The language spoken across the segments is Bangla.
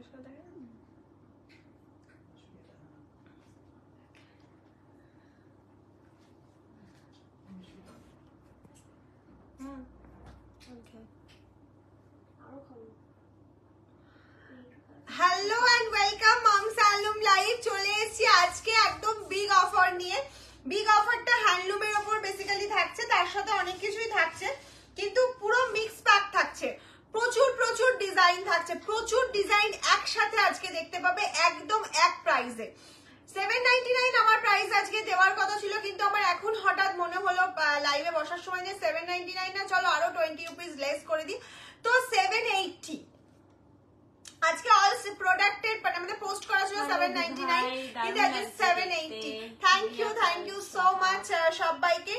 পরিষ্কার দেখে hello and welcome mom's handloom live. চলে এসেছি আজকে একদম বিগ অফার নিয়ে। বিগ অফারটা হ্যান্ডলুমের ওপর বেসিক্যালি থাকছে, তার সাথে অনেক কিছুই থাকছে, কিন্তু পুরো মিক্স প্যাক থাকছে। প্রচুর প্রচুর ডিজাইন থাকছে, প্রচুর ডিজাইন একসাথে আজকে দেখতে পাবে একদম এক প্রাইসে। 799 আমার প্রাইস আজকে দেওয়ার কথা ছিল, কিন্তু আমার এখন হঠাৎ মনে হলো লাইভে বসার সময় যে 799 না, চলো আরো 20 রুপিস লেস করে দিই, তো 780 আজকে অল প্রোডাক্টের আমাদের পোস্ট করা ছিল 799, কিন্তু আজকে 780। থ্যাংক ইউ সো মাচ সবাইকে।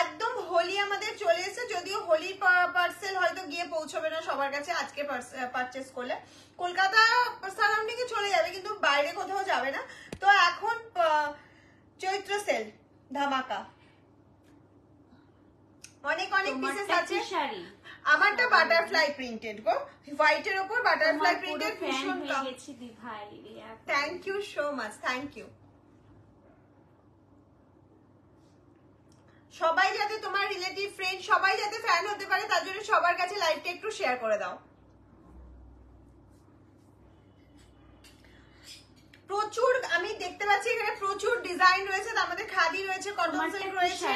একদম হোলি আমাদের চলে এসেছে, যদিও হোলি পার্সেল হয়তো গিয়ে পৌঁছবে না সবার কাছে আজকে পারচেস করলে। কলকাতা সারাউন্ডিং এ চলে যাবে, কিন্তু বাইরে কোথাও যাবে না। তো এখন চৈত্র সেল ধামাকা, অনেক অনেক পিসেস আছে। আমারটা বাটারফ্লাই প্রিন্টেড গো, হোয়াইটের উপর বাটারফ্লাই প্রিন্টেড, ভীষণ কম। Thank you so much, thank you. সবাই যাতে তোমার রিলেটিভ ফ্রেন্ড সবাই যাতে ফ্যান হতে পারে, তার জন্য সবার কাছে লাইভটা একটু শেয়ার করে দাও। প্রচুর আমি দেখতে পাচ্ছি এখানে প্রচুর ডিজাইন রয়েছে, আমাদের খাদি রয়েছে, কটন সিল্ক রয়েছে।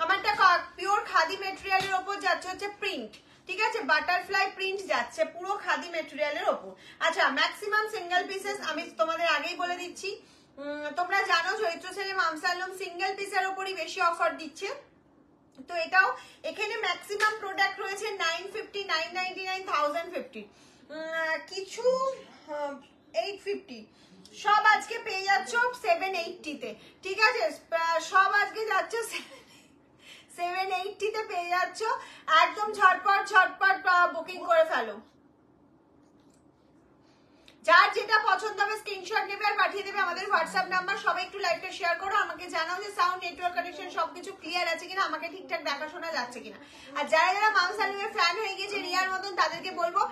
আমারটা পিওর খাদি মেটেরিয়ালের উপর যাচ্ছে হচ্ছে প্রিন্ট, ঠিক আছে, বাটারফ্লাই প্রিন্ট যাচ্ছে পুরো খাদি মেটেরিয়ালের উপর। আচ্ছা, ম্যাক্সিমাম সিঙ্গেল পিসেস আমি তোমাদের আগেই বলে দিচ্ছি, তোমরা জানো চৈত্র সেলে মমস হ্যান্ডলুম সিঙ্গেল পিসের উপরই বেশি অফার দিচ্ছে। তো এটাও এখানে ম্যাক্সিমাম প্রোডাক্ট রয়েছে 950, 999, 1050, কিছু 850, সব আজকে পেয়ে যাচ্ছ 780 তে, ঠিক আছে, সব আজকে যাচ্ছ 780 তে পেয়ে যাচ্ছ। একদম ঝটপট ঝটপট বুকিং করে ফেলো। যার যেটা পছন্দ হবে স্ক্রিনশট নেবে আর পাঠিয়ে দেবে আমাদের হোয়াটসঅ্যাপ নাম্বার। সবাই একটু লাইভটা শেয়ার করো, আমাকে জানাও যে সাউন্ড নেটওয়ার্ক কানেকশন সবকিছু ক্লিয়ার আছে কিনা, আমাকে ঠিকঠাক দেখাশোনা যাচ্ছে কিনা। আর যারা যারা মমস হ্যান্ডলুমের ফ্যান হয়ে গিয়েছে রিয়ার মতন, তাদেরকে বলবো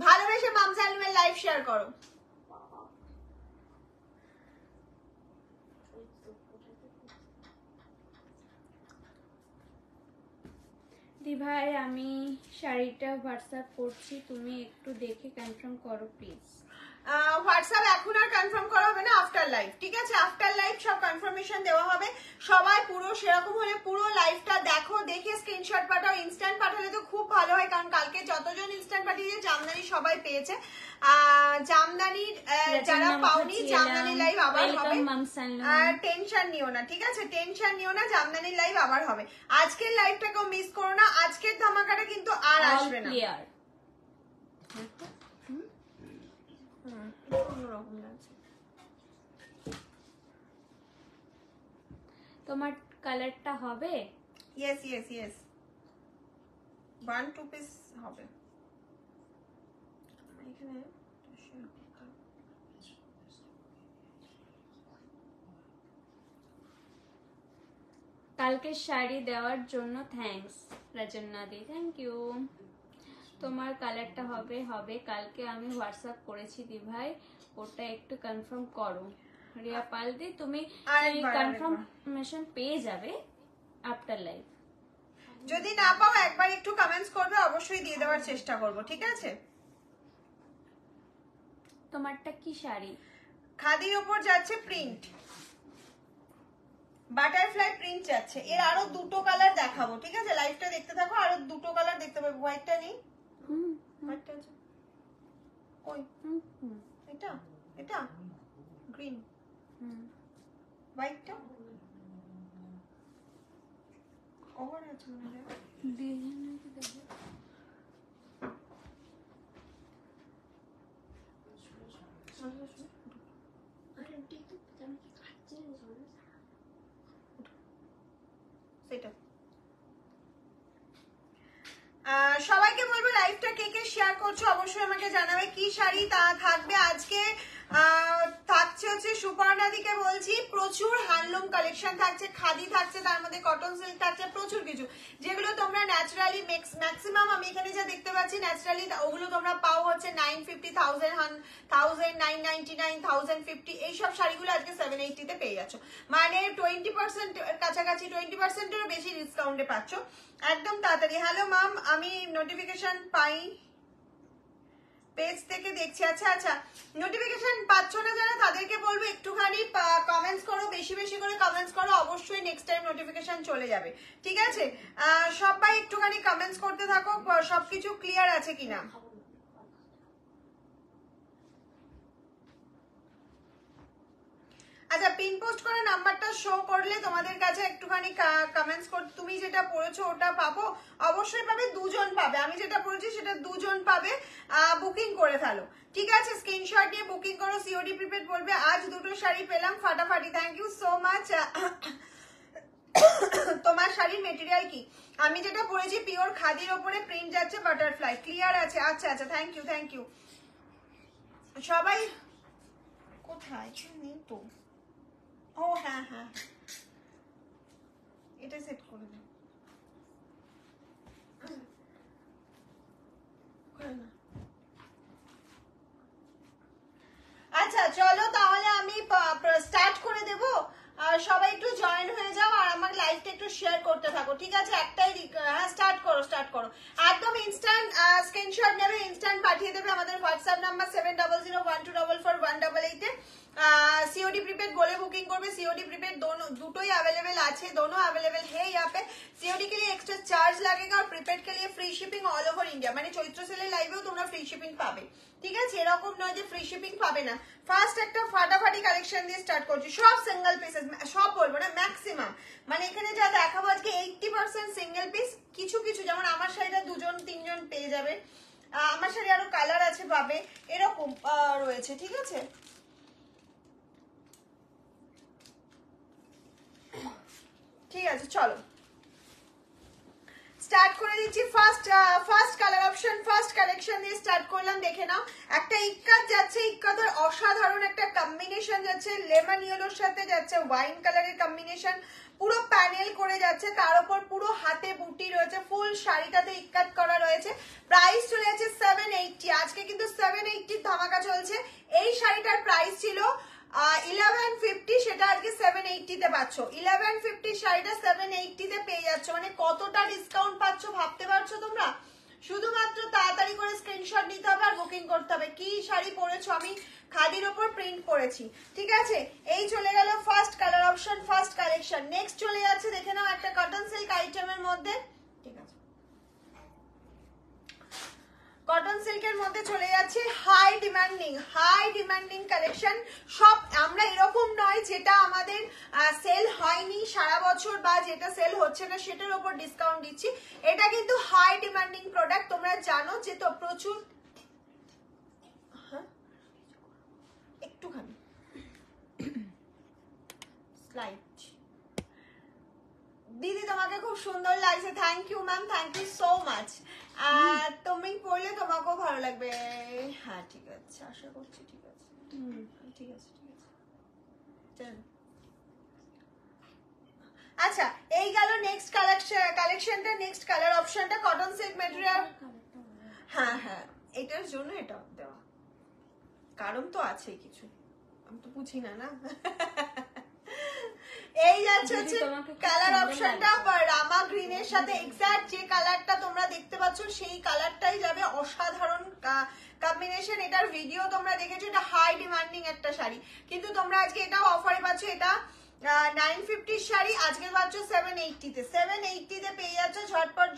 ভালোবেসে মমস হ্যান্ডলুমের লাইভ শেয়ার করো। দি ভাই আমি শাড়িটা হোয়াটসঅ্যাপ করছি, তুমি একটু দেখে কনফার্ম করো প্লিজ। হোয়াটসঅ্যাপ এখন আর কনফার্ম করা হবে না, আফটার লাইভ, ঠিক আছে, আফটার লাইভ সব কনফার্মেশন দেওয়া হবে। সবাই পুরো সেরকম হলে পুরো লাইভটা দেখো, দেখে স্ক্রিনশট পাঠাও। ইনস্ট্যান্ট পাঠালে তো খুব ভালো হয়, কারণ কালকে যতজন ইনস্ট্যান্ট পাঠিয়েছে জামদানি সবাই পেয়েছে। জামদানির যারা পাওনি, জামদানি লাইভ আবার হবে, আর টেনশন নিও না, ঠিক আছে, টেনশন নিও না, জামদানি লাইভ আবার হবে। আজকের লাইভটাকেও মিস করো না, আজকের ধামাকাটা কিন্তু আর আসবে না। তোমার কালারটা হবে? ইয়েস ইয়েস ইয়েস, 1-2 পিস হবে এখানে। কালকে শাড়ি দেওয়ার জন্য থ্যাঙ্কস রাজন্না দি, থ্যাংক ইউ। তোমার কালারটা হবে কালকে আমি হোয়াটসঅ্যাপ করেছি দি ভাই, ওটা একটু কনফার্ম করো। রিয়া পাল দি, তুমি কনফার্মেশন পেয়ে যাবে আফটার লাইভ। যদি না পাও একবার একটু কমেন্টস করবে, অবশ্যই দিয়ে দেওয়ার চেষ্টা করব, ঠিক আছে। তোমারটা কি শাড়ি? খাদির উপর যাচ্ছে প্রিন্ট, বাটারফ্লাই প্রিন্ট যাচ্ছে। এর আরো দুটো কালার দেখাবো, ঠিক আছে, লাইভটা দেখতে থাকো, আরো দুটো কালার দেখতে পাবে। হোয়াইটটা নেই, হোয়াইটটা আছে কই? এটা এটা গ্রিন, হোয়াইটটা ওভার আছে মনে হয়। সবাইকে বলবো লাইভটা কে কে শেয়ার করছো অবশ্যই আমাকে জানাবে। কি শাড়ি তা থাকবে আজকে থাকছে হচ্ছে সুপর্ণাদিকে বলছি প্রচুর হ্যান্ডলুম কালেকশন থাকছে, খাদি থাকছে, তার মধ্যে কটন সিল্ক থাকছে, প্রচুর কিছু যেগুলো তোমরা ন্যাচারালি ম্যাক্সিমাম আমি এখানে যা দেখতে পাচ্ছি ন্যাচারালি ওগুলো তোমরা পাও হচ্ছে 950, 1000, 999, 1050 এইসব শাড়িগুলো আজকে 780 তে পেয়ে যাচ্ছ, মানে 20% কাছাকাছি 20%-এরও বেশি ডিসকাউন্টে পাচ্ছ একদম তাড়াতাড়ি। হ্যালো ম্যাম, আমি নোটিফিকেশন পাই পেজ থেকে দেখছি। আচ্ছা আচ্ছা, নোটিফিকেশন পাচ্ছ না যারা তাদেরকে বলবো একটুখানি কমেন্টস করো, বেশি বেশি করে কমেন্টস করো, অবশ্যই নেক্সট টাইম নোটিফিকেশন চলে যাবে, ঠিক আছে? সবাই একটুখানি কমেন্টস করতে থাকো সবকিছু ক্লিয়ার আছে কিনা। আচ্ছা, পিন পোস্ট করা নাম্বারটা শো করলে তোমাদের কাছে একটুখানি কমেন্টস করতে, তুমি যেটা পড়েছো ওটা পাবো, অবশ্যই পাবে, দুজন পাবে, আমি যেটা পড়েছি সেটা দুজন পাবে, বুকিং করে ফেলো, ঠিক আছে? স্ক্রিনশট নিয়ে বুকিং করো, সিওডি প্রিপেড বলবে আজ দুটো শাড়ি পেলাম ফাটাফাটি, থ্যাংক ইউ সো মাচ। তোমার শাড়ির মেটেরিয়াল কি? আমি যেটা পড়েছি পিওর খাদির ওপরে প্রিন্ট যাচ্ছে বাটারফ্লাই, ক্লিয়ার আছে? আচ্ছা আচ্ছা, থ্যাংক ইউ থ্যাংক ইউ। সবাই কোথায় নেই তো, ও হ্যাঁ হ্যাঁ, এটা সেট করে দাও। আচ্ছা চলো তাহলে আমি স্টার্ট করে দেব, সবাই একটু জয়েন হয়ে যাও আর আমার লাইভটা একটু শেয়ার করতে থাকো, ঠিক আছে? একটাই হ্যাঁ, স্টার্ট করো একদম ইনস্ট্যান্ট স্ক্রিনশট নেবে, ইনস্ট্যান্ট পাঠিয়ে দেবে আমাদের হোয়াটসঅ্যাপ নাম্বার 7002124418 এ। सीओडी प्रीपेड बोले बुकिंग करबे, सीओडी प्रीपेड दोनों दुटोई अवेलेबल আছে, दोनों अवेलेबल है यहाँ पे। सीओडी के लिए एक्स्ट्रा चार्ज लगेगा और प्रीपेड के लिए free shipping all over India, মানে চৈত্র সেলের লাইভেও তোমরা ফ্রি শিপিং পাবে, ঠিক আছে? এরকম নয় যে ফ্রি শিপিং পাবে না। ফার্স্ট একটা ফাটাফাটি কালেকশন দিয়ে স্টার্ট করছি, সব সিঙ্গেল পিসেস, সব বলবো না ম্যাক্সিমাম, মানে এখানে যা দেখাবো আজকে 80% সিঙ্গেল পিস, কিছু কিছু যেমন আমার শাড়িটা দুজন তিনজন পেয়ে যাবে, আমার শাড়ি আরো কালার আছে পাবে, এরকম রয়েছে, ঠিক আছে? ঠিক আছে চলো স্টার্ট করে দিচ্ছি। First colour option, first collection দিয়ে স্টার্ট করলাম, দেখে নাও। একটা ইক্কাত যাচ্ছে, ইক্কাতের অসাধারণ একটা কম্বিনেশন যাচ্ছে, লেমন ইয়েলোর সাথে যাচ্ছে ওয়াইন কালারের কম্বিনেশন, পুরো প্যানেল করে যাচ্ছে, তার উপর পুরো হাতে বুটি রয়েছে, ফুল শাড়িটাতে ইক্কাত করা রয়েছে। প্রাইস চলে যাচ্ছে 780, আজকে কিন্তু 780 ধামাকা চলছে। এই শাড়িটার প্রাইস ছিল 1150, সেটা আজকে 780 তে পাচ্ছ। 1150 শাড়িটা 780 তে পেয়ে যাচ্ছ, মানে কতটা ডিসকাউন্ট পাচ্ছ ভাবতে পারছো তোমরা? শুধুমাত্র তাড়াতাড়ি করে স্ক্রিনশট নিতে হবে আর বুকিং করতে হবে। কি শাড়ি পরেছো? আমি খাদির ওপর প্রিন্ট করেছি, ঠিক আছে? এই চলে গেল first colour option, first collection. Next চলে যাচ্ছে, দেখে নাও, একটা কটন সিল্ক আইটেমের মধ্যে, ঠিক আছে? কটন সিল্কের মধ্যে চলে যাচ্ছে হাই ডিমান্ডিং কালেকশন। সব আমরা এরকম নয় যেটা আমাদের সেল হয়নি সারা বছর বা যেটা সেল হচ্ছে না সেটার উপর ডিসকাউন্ট দিচ্ছি, এটা কিন্তু হাই ডিমান্ডিং প্রোডাক্ট, তোমরা জানো যে তো প্রচুর। একটুখানি স্লাইড দিদি, তোমাকে খুব সুন্দর লাগছে, thank you ma'am, thank you so much. তুমি পড়লে তোমাকেও ভালো লাগবে, হ্যাঁ ঠিক আছে, আশা করছি, ঠিক আছে ঠিক আছে ঠিক আছে চলো। আচ্ছা এই গেল নেক্সট কালেকশনটা, নেক্সট কালার অপশনটা কটন সিল্ক ম্যাটেরিয়াল। হ্যাঁ হ্যাঁ, এটার জন্য এটা দেওয়া, কারণ তো আছে কিছু, আমি তো বুঝি না না। এই যাচ্ছে হচ্ছে কালার অপশনটা রামা গ্রিনের সাথে এক্স্যাক্ট যে কালারটা তোমরা দেখতে পাচ্ছ সেই কালারটাই যাবে, অসাধারণ কম্বিনেশন। এটার ভিডিও তোমরা দেখেছো, এটা হাই ডিমান্ডিং একটা শাড়ি, কিন্তু তোমরা আজকে এটাও অফারে পাচ্ছ। এটা 950 শাড়ি আজকে পাচ্ছ 780 তে, 780 তে পেয়ে যাচ্ছ। ঝটপট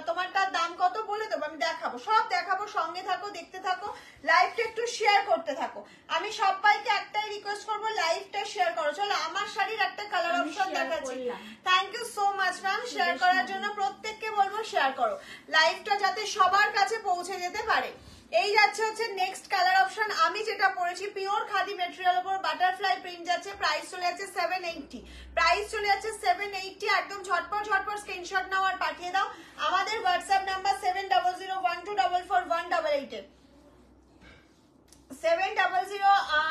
তোমারটার দাম কত বলে দেবো, আমি দেখাবো, সব দেখাবো, সঙ্গে থাকো, দেখতে থাকো, লাইভটা একটু শেয়ার করতে থাকো। আমি সবাইকে একটাই রিকোয়েস্ট করবো, লাইভটা শেয়ার করো। চলো আমার শাড়ির একটা কালার অপশন দেখাচ্ছি। Thank you so much ma'am share করার জন্য, প্রত্যেককে বলবো শেয়ার করো, লাইভটা যাতে সবার কাছে পৌঁছে যেতে পারে। এই যাচ্ছে হচ্ছে নেক্সট কালার অপশন, আমি যেটা পরেছি পিওর খাদি ম্যাটেরিয়াল উপর বাটারফ্লাই প্রিন্ট যাচ্ছে, প্রাইস চলে যাচ্ছে 780, প্রাইস চলে যাচ্ছে 780। একদম ঝটপট স্ক্রিনশট নাও আর পাঠিয়ে দাও আমাদের হোয়াটসঅ্যাপ নাম্বার 7001244188 এ। 7001244188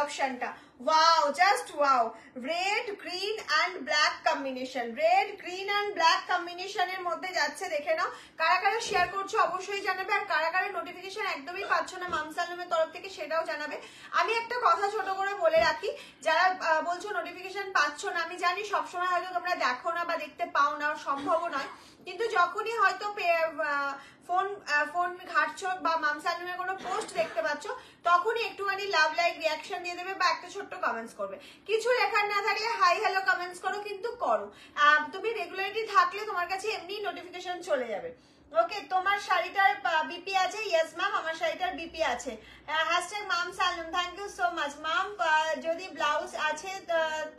অপশনটা, wow just wow, red green and black combination, red green and black কম্বিনেশনের মধ্যে যাচ্ছে। দেখে নাও কারা কারা শেয়ার করছো অবশ্যই জানাবে, আর কারা কারা নোটিফিকেশন একদমই পাচ্ছ না মামসালুমের তরফ থেকে সেটাও জানাবে। আমি একটা কথা ছোট করে বলে রাখি, যারা বলছো নোটিফিকেশন পাচ্ছ না, আমি জানি সবসময় হয়তো তোমরা দেখো না বা দেখতে পাও না, সম্ভবও নয়, কিন্তু যখনই হয়তো ফোন ঘাটছো বা মামসালুমের কোনো পোস্ট দেখতে পাচ্ছ, তখনই একটুখানি লাভ লাইক রিয়াকশন দিয়ে দেবে বা একটা ছোট্ট কমেন্টস করবে। কিছু লেখার না থাকলে হাই হ্যালো কমেন্টস করো, কিন্তু করো। তুমি রেগুলারিটি থাকলে তোমার কাছে এমনি নোটিফিকেশন চলে যাবে। ওকে, তোমার শাড়িটার বিপি আছে? ইয়েস ম্যাম, আমার শাড়িটার বিপি আছে। হ্যাশট্যাগ মাম সালুম, thank you so much ma'am. যদি ব্লাউজ আছে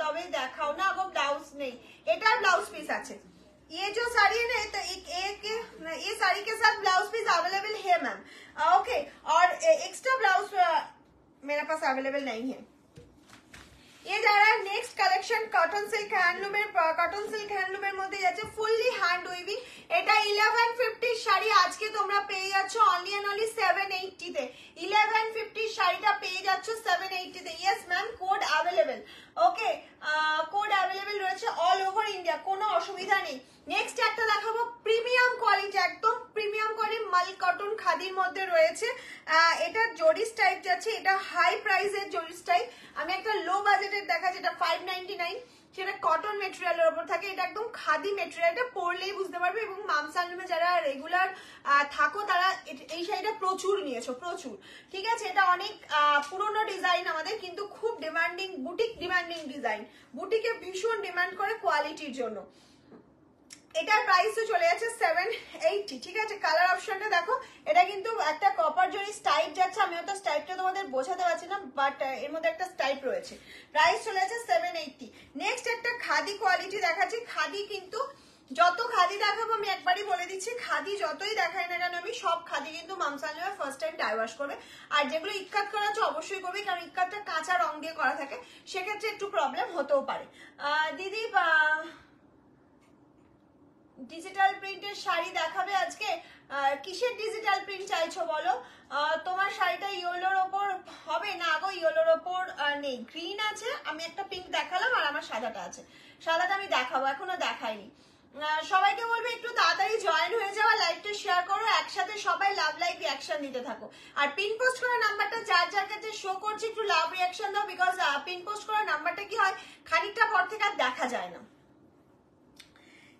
তবে দেখাও না, अब ব্লাউজ নেই, এটার ব্লাউজ পিস আছে। ये जो साड़ी है ना, तो ये साड़ी के साथ ब्लाउज पीस अवेलेबल है मैम। ओके, और एक्स्ट्रा ब्लाउज मेरे पास अवेलेबल नहीं है। ये जा रहा है नेक्स्ट कलेक्शन, कॉटन सिल्क हैंडलूमेर মধ্যে যাচ্ছে ফুললি হ্যান্ড উইভিং। এটা 1150 শাড়ি আজকে তোমরা পেয়ে যাচ্ছ অনলি এন্ড অনলি 780 তে। 1150 শাড়িটা পেয়ে যাচ্ছ 780 তে। Yes ma'am, code available. Okay, code available রয়েছে অল ওভার ইন্ডিয়া, কোনো অসুবিধা নেই। নেক্সট একটা দেখাবো প্রিমিয়াম কোয়ালিটি, একদম প্রিমিয়াম কোয়ালিটি মাল কটন খাদির মধ্যে রয়েছে। এটা জরিস টাইপ যাচ্ছে, এটা হাই প্রাইসের জরিস টাইপ। আমি একটা লো বাজেটের দেখাচ্ছি, এটা 599, সেটা কটন মেটেরিয়ালের উপর থাকে। এটা একদম খাদি মেটেরিয়ালটা পরলেই বুঝতে পারবে, এবং মামসালুমে যারা রেগুলার থাকো তারা এই শাড়িটা প্রচুর নিয়েছো, প্রচুর। ঠিক আছে, এটা অনেক পুরনো ডিজাইন আমাদের, কিন্তু খুব ডিমান্ডিং, বুটিক ডিমান্ডিং ডিজাইন, বুটিকে ভীষণ ডিমান্ড করে কোয়ালিটির জন্য। এটার প্রাইস চলে যাচ্ছে 780। ঠিক আছে, কালার অপশনটা দেখো, এটা কিন্তু একটা কপার জরি স্টাইপ যাচ্ছে। আমি হয়তো স্টাইপটা তোমাদের বোঝাতে পারছি না, বাট এর মধ্যে একটা স্টাইপ রয়েছে। প্রাইস চলে যাচ্ছে 780। নেক্সট একটা খাদি কোয়ালিটি দেখাচ্ছি। খাদি কিন্তু যত খাদি দেখাবো আমি একবারই বলে দিচ্ছি, খাদি যতই দেখাই না কেন আমি, সব খাদি কিন্তু মামসালুমে ফার্স্ট টাইম ডাই ওয়াশ করবে। আর যেগুলো ইক্কাত করা আছে অবশ্যই করবে, কারণ ইক্কাতটা কাঁচা রং দিয়ে করা থাকে, সেক্ষেত্রে একটু প্রবলেম হতেও পারে। দিদি ডিজিটাল প্রিন্টের শাড়ি দেখাবে আজকে? কিসের ডিজিটাল প্রিন্ট চাইছো বলো? তোমার শাড়িটা ইয়েলোর ওপর হবে না গো, ইয়েলোর ওপর নেই, গ্রিন আছে। আমি একটা পিঙ্ক দেখালাম, আর আমার সাদাটা আছে, সাদাটা আমি দেখাবো, এখনো দেখাইনি। সবাইকে বলবো একটু তাড়াতাড়ি জয়েন হয়ে যাওয়া, লাইভটা শেয়ার করো, একসাথে সবাই লাভ লাইভ রিয়াকশন দিতে থাকো। আর পিন পোস্ট করা নাম্বারটা যার যার কাছে শো করছে একটু লাভ রিয়াকশন দাও, বিকজ পিন পোস্ট করা নাম্বারটা কি হয় খানিকটা পর থেকে আর দেখা যায় না।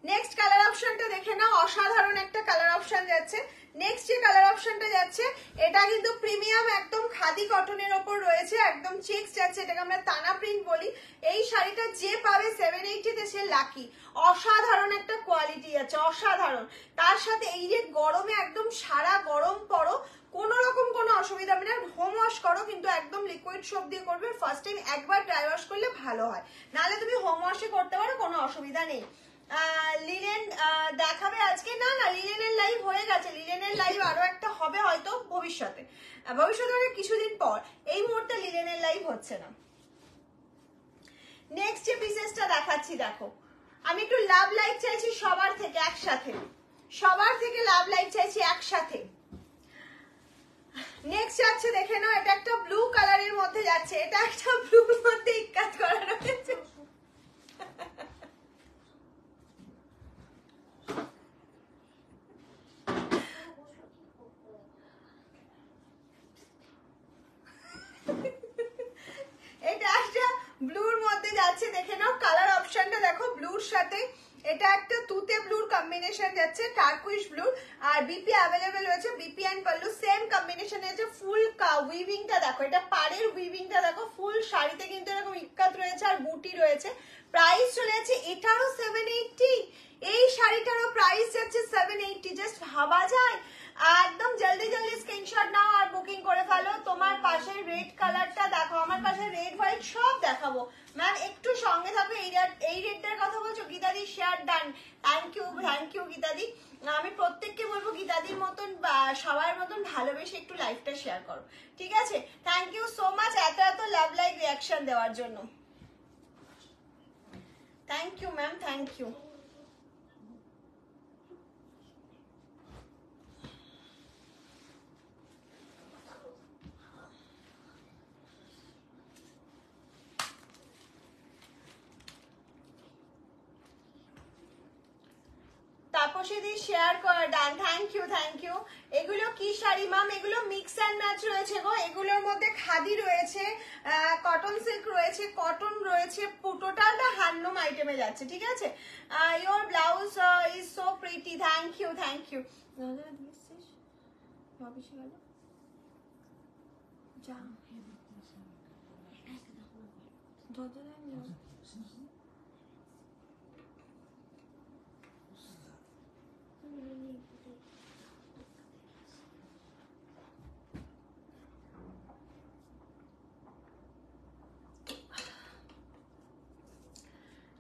নেক্সট কালার অপশনটা দেখে নাও, অসাধারণ একটা কালার অপশন যাচ্ছে। নেক্সট যে কালার অপশনটা যাচ্ছে, এটা কিন্তু প্রিমিয়াম একদম খাদি কটনের ওপর রয়েছে, একদম চেকস যাচ্ছে, এটাকে আমরা তানা প্রিন্ট বলি। এই শাড়িটা যে পাবে 780 তে সে লাকি। অসাধারণ একটা কোয়ালিটি আছে, অসাধারণ। তার সাথে এই যে গরমে একদম সারা গরম পরো, কোনো রকম কোনো অসুবিধা হবে না। হোম ওয়াশ করো, কিন্তু একদম লিকুইড সোপ দিয়ে করবে। ফার্স্ট টাইম একবার ড্রাই ওয়াশ করলে ভালো হয়, নাহলে তুমি হোম ওয়াশে করতে পারো, কোনো অসুবিধা নেই। লিলেন দেখাবে আজকে? না না, লিলেনের লাইভ হয়ে গেছে, লিলেনের লাইভ আরো একটা হবে হয়তো ভবিষ্যতে, মানে কিছুদিন পর। এই মুহূর্তে লিলেনের লাইভ হচ্ছে না। নেক্সট যে পিসেসটা দেখাচ্ছি দেখো, আমি একটু লাভ লাইভ চাইছি সবার থেকে একসাথে, সবার থেকে লাভ লাইভ চাইছি একসাথে। নেক্সট যাচ্ছে দেখে নাও, এটা একটা ব্লু কালারের মধ্যে যাচ্ছে, এটা একটা ব্লুর মধ্যে ইক্কাত করা রয়েছে। এটা একটা ব্লুর মধ্যে যাচ্ছে, দেখে নাও কালার অপশনটা দেখো, ব্লুর সাথে এটা একটা তুতে ব্লুর কম্বিনেশন যাচ্ছে, টার্কুইশ ব্লু। আর বিপি अवेलेबल রয়েছে, BP and pallu same combination আছে। ফুল উইভিংটা দেখো, এটা পাড়ের উইভিংটা দেখো, ফুল শাড়িতে কিন্তু এরকম ইক্কাত রয়েছে আর বুটি রয়েছে। প্রাইস চলে যাচ্ছে এটারও 780। এই শাড়িটারও প্রাইস যাচ্ছে 780। জাস্ট ভাবা যায়? একদম জলদি জলদি স্ক্রিনশট নাও আর বুকিং করে ফেলো। তোমার পাশে রেড কালারটা দেখো, আমার পাশে রেড হোয়াইট সব দেখাবো। ম্যাম একটু সঙ্গে থাকবে। এই রেডটার কথা বলছো? গীতাদি শেয়ার ডান, থ্যাংক ইউ গীতাদি। আমি প্রত্যেককে বলবো গীতাদির মতন সবার মতন ভালোবেসে একটু লাইভটা শেয়ার করো, ঠিক আছে? থ্যাংক ইউ সো মাচ এত এত লাভ লাইভ রিয়াকশন দেওয়ার জন্য। Thank you ma'am, thank you. Tapasi দি শেয়ার করে দেন, থ্যাংক ইউ থ্যাংক ইউ। এগুলো কি শাড়ি মাম? এগুলো মিক্স অ্যান্ড ম্যাচ রয়েছে গো। এগুলোর মধ্যে খাদি রয়েছে, কটন সিল্ক রয়েছে, কটন রয়েছে, টোটালটা হ্যান্ডলুম আইটেমে যাচ্ছে, ঠিক আছে। Your blouse is so pretty, thank you thank you.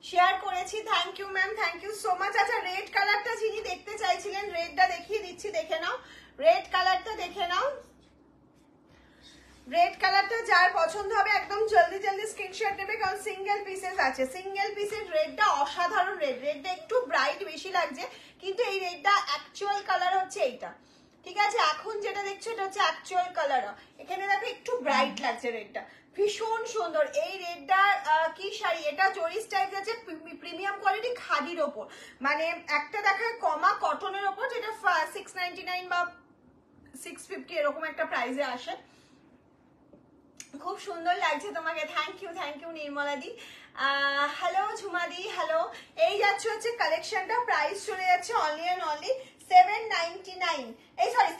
Share করেছি, thank you ma'am, thank you so much. আচ্ছা রেড কালারটা যিনি দেখতে চাইছিলেন, রেডটা দেখিয়ে দিচ্ছি, দেখে নাও। রেড কালারটা দেখে নাও। রেড কালারটা যার পছন্দ হবে একদম জলদি জলদি স্ক্রিনশট নেবে, কারণ সিঙ্গেল পিসেস আছে। সিঙ্গেল পিসের রেডটা অসাধারণ রেড। রেডটা একটু ব্রাইট বেশি লাগছে, কিন্তু এই রেডটা অ্যাকচুয়াল কালার হচ্ছে এইটা, ঠিক আছে। এখন যেটা দেখছো এটা হচ্ছে অ্যাকচুয়াল কালার। এখানে দেখো একটু ব্রাইট লাগছে রেডটা, ভীষণ সুন্দর। এই রেডটা কি শাড়ি, এটা জরিস টাইপ আছে, প্রিমিয়াম কোয়ালিটি খাদির ওপর, মানে একটা দেখায় কমা কটনের ওপর, যেটা 699 বা 650 এরকম একটা প্রাইসে আসে। খুব সুন্দর লাগছে তোমাকে, থ্যাংক ইউ নির্মলা দি। হ্যালো ঝুমা দি, হ্যালো। এই যাচ্ছে হচ্ছে কালেকশনটা, প্রাইস চলে যাচ্ছে অনলি অ্যান্ড অনলি 799, এই সরি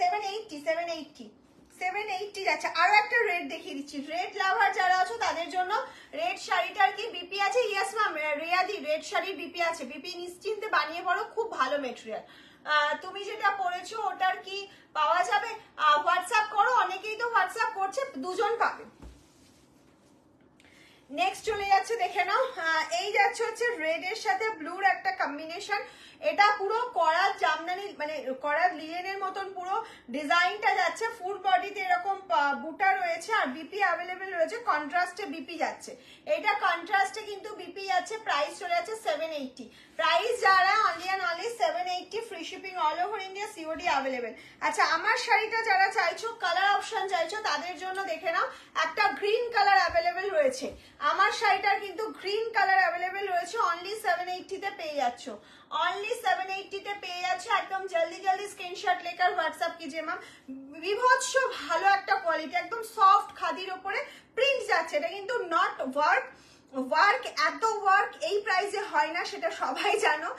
780 যাচ্ছে। আরো একটা রেড দেখিয়ে দিচ্ছি। রেড লাভার যারা আছো তাদের জন্য রেড শাড়িটার কি বিপি আছে? ইয়েস ম্যাম, রিয়াদি রেড শাড়ির বিপি আছে। বিপি নিশ্চিন্তে বানিয়ে পড়ো, খুব ভালো মেটেরিয়াল। তুমি যেটা পরেছো ওটার কি পাওয়া যাবে? হোয়াটসঅ্যাপ করো, অনেকেই তো হোয়াটসঅ্যাপ করছে, দুজন পাবে। নেক্সট চলে যাচ্ছে, দেখে নাও। এই যাচ্ছে হচ্ছে রেড এর সাথে ব্লুর একটা কম্বিনেশন। এটা পুরো করার জামদানি, মানে করার লিনেনের মতন পুরো ডিজাইনটা যাচ্ছে। ফুল বডিতে এরকম বুটা রয়েছে, আর বিপি অ্যাভেলেবেল রয়েছে, কন্ট্রাস্টে বিপি যাচ্ছে। এটা কন্ট্রাস্টে কিন্তু বিপি যাচ্ছে। প্রাইস চলে যাচ্ছে 780। প্রাইস যারা only and only 780, free shipping all over India, COD available. আচ্ছা আমার শাড়িটা যারা চাইছো, কালার অপশন চাইছো, তাদের জন্য দেখে নাও, একটা গ্রিন কালার অ্যাভেলেবেল রয়েছে। আমার শাড়িটার কিন্তু গ্রিন কালার অ্যাভেলেবেল রয়েছে, অনলি 780 তে পেয়ে যাচ্ছ, অনলি 780 তে পেয়ে যাচ্ছে। একদম জলদি জলদি স্ক্রিনশট লেকার হোয়াটসঅ্যাপ কিজিয়ে ম্যাম। বিভৎস ভালো একটা কোয়ালিটি, একদম সফট খাদির ওপরে প্রিন্ট যাচ্ছে। এটা কিন্তু নট ওয়ার্ক, এত ওয়ার্ক এই প্রাইসে হয় না, সেটা সবাই জানো।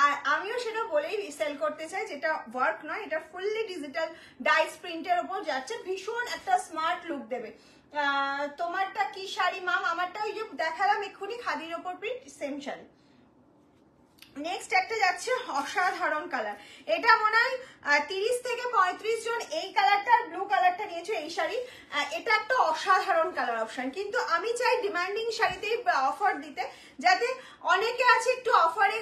আর আমিও সেটা বলেই সেল করতে চাই, যেটা ওয়ার্ক নয়, এটা ফুললি ডিজিটাল ডাইস প্রিন্টের ওপর যাচ্ছে, ভীষণ একটা স্মার্ট লুক দেবে। তোমারটা কি শাড়ি মাম? আমারটা ওই যে দেখালাম এক্ষুনি, খাদির ওপর প্রিন্ট, সেম শাড়ি। নেক্সট একটা যাচ্ছে অসাধারণ কালার। এটা মনে হয় 30 থেকে 35 জন এই কালারটা, ব্লু কালারটা নিয়েছো এই শাড়ি। এটা একটা অসাধারণ কালার অপশন, কিন্তু আমি চাই ডিমান্ডিং শাড়িতেই অফার দিতে, যাতে অনেকে আছে একটু অফারে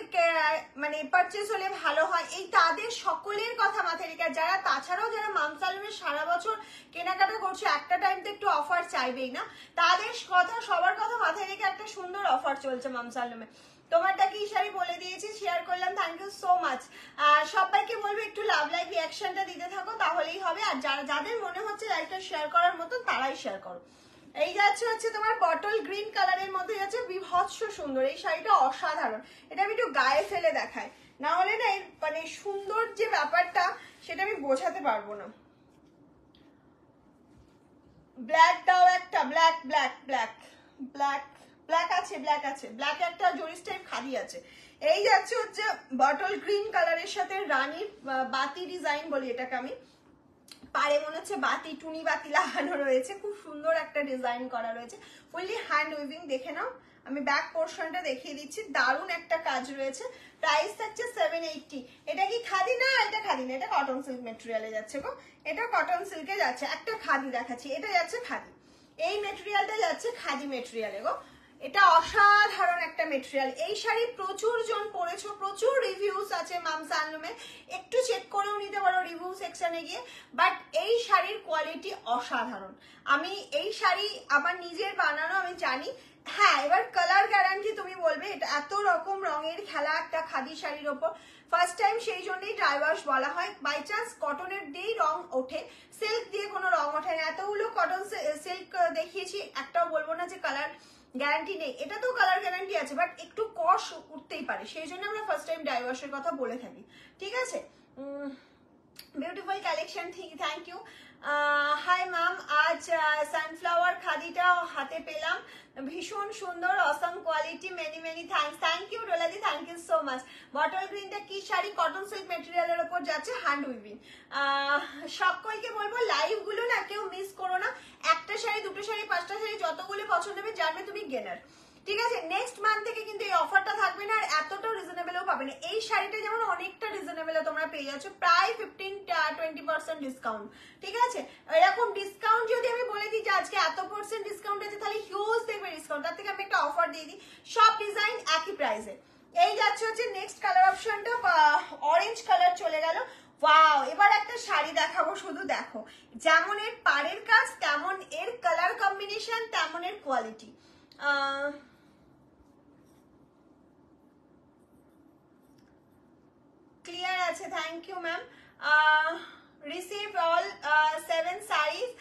মানে পারচেস হলে ভালো হয়, এই তাদের সকলের কথা মাথায় রেখে। যারা তাছাড়াও যারা মামসালুমের সারা বছর কেনাকাটা করছে, একটা টাইম তো একটু অফার চাইবেই না, তাদের কথা সবার কথা মাথায় রেখে একটা সুন্দর অফার চলছে মামসালুমে। তোমারটা কি শাড়ি বলে দিয়েছি, শেয়ার করলাম, থ্যাংক ইউ সো মাচ। সবাইকে বলবো একটু লাভ লাইক রিয়াকশনটা দিতে থাকো, তাহলেই হবে। আর যাদের মনে হচ্ছে লাইকটা শেয়ার করার মতো, তারাই শেয়ার করো। এই যাচ্ছে হচ্ছে তোমার বটল গ্রিন কালারের মধ্যে যাচ্ছে, বিভৎস সুন্দর। এই শাড়িটা অসাধারণ। এটা আমি একটু গায়ে ফেলে দেখাই, না হলে না মানে সুন্দর যে ব্যাপারটা সেটা আমি বোঝাতে পারবো না। ব্ল্যাক দাও একটা, black black black black black আছে, ব্ল্যাক আছে, ব্ল্যাক একটা জরিস টাইপ খাদি আছে। এই যাচ্ছে হচ্ছে বটল গ্রিন কালারের সাথে রানীর বাতি ডিজাইন বলি এটাকে আমি, পারে মনে হচ্ছে বাতি, টুনি বাতি লাগানো রয়েছে, খুব সুন্দর একটা ডিজাইন করা রয়েছে, ফুললি হ্যান্ড উইভিং। দেখে নাও, আমি ব্যাক পোর্শনটা দেখিয়ে দিচ্ছি, দারুণ একটা কাজ রয়েছে। প্রাইস থাকছে 780। এটা কি খাদি? না, এটা খাদি না, এটা কটন সিল্ক মেটেরিয়ালে যাচ্ছে গো। এটা কটন সিল্কে যাচ্ছে। একটা খাদি দেখাচ্ছি, এটা যাচ্ছে খাদি, এই মেটেরিয়ালটা যাচ্ছে খাদি মেটেরিয়ালে গো। এটা অসাধারণ একটা মেটেরিয়াল। এই শাড়ি প্রচুর জন পরেছো, প্রচুর রিভিউস আছে মামসালুমে, একটু চেক করেও নিতে পারো রিভিউ সেকশনে গিয়ে। বাট এই শাড়ির কোয়ালিটি অসাধারণ। আমি এই শাড়ি আমার নিজের বানানো, আমি জানি। হ্যাঁ, এবার কালার গ্যারান্টি তুমি বলবে, এটা এত রকম রঙের খেলা একটা খাদি শাড়ির ওপর, ফার্স্ট টাইম, সেই জন্যই ড্রাই ওয়াশ বলা হয়। বাই চান্স কটনের দিয়েই রং ওঠে, সিল্ক দিয়ে কোনো রং ওঠে না। এতগুলো কটন সিল্ক দেখিয়েছি, একটাও বলবো না যে কালার গ্যারান্টি নেই, এটা তো কালার গ্যারান্টি আছে, বাট একটু কস উঠতেই পারে, সেই জন্য আমরা ফার্স্ট টাইম ডাই ওয়াশের কথা বলে থাকি, ঠিক আছে। Beautiful collection, thank you. Hi ma'am, আজ সানফ্লাওয়ার খাদিটা হাতে পেলাম, ভীষণ সুন্দর, awesome quality, many many thanks. Thank you ডোলাদি, thank you so much. Bottle গ্রিনটা কি শাড়ি? কটন সিল্ক মেটেরিয়ালের উপর যাচ্ছে, হ্যান্ড উইভিং। সকলকে বলবো লাইভ গুলো না কেউ মিস করো না, একটা শাড়ি, দুটো শাড়ি, পাঁচটা শাড়ি, যতগুলো পছন্দ হবে জানবে তুমি গেনার, ঠিক আছে। নেক্সট মান্থ থেকে কিন্তু এই অফারটা থাকবে না, আর এতটাও রিজনেবলও পাবে না। এই শাড়িটা যেমন অনেকটা রিজনেবল তোমরা পেয়ে যাচ্ছ, প্রায় 15-20% ডিসকাউন্ট, ঠিক আছে। এরকম ডিসকাউন্ট যদি আমি বলে দিই যে আজকে এত % ডিসকাউন্ট আছে, তাহলে হিউজ দেখবে ডিসকাউন্ট, তার থেকে আমি একটা অফার দিয়ে দিই, সব ডিজাইন একই প্রাইসে। এই যাচ্ছে হচ্ছে নেক্সট কালার অপশনটা, অরেঞ্জ কালার চলে গেল। ওয়াও, এবার একটা শাড়ি দেখাবো, শুধু দেখো, যেমন এর পাড়ের কাজ, তেমন এর কালার কম্বিনেশন, তেমন এর কোয়ালিটি। ক্লিয়ার আছে, thank you ma'am. Receive all 7 sarees,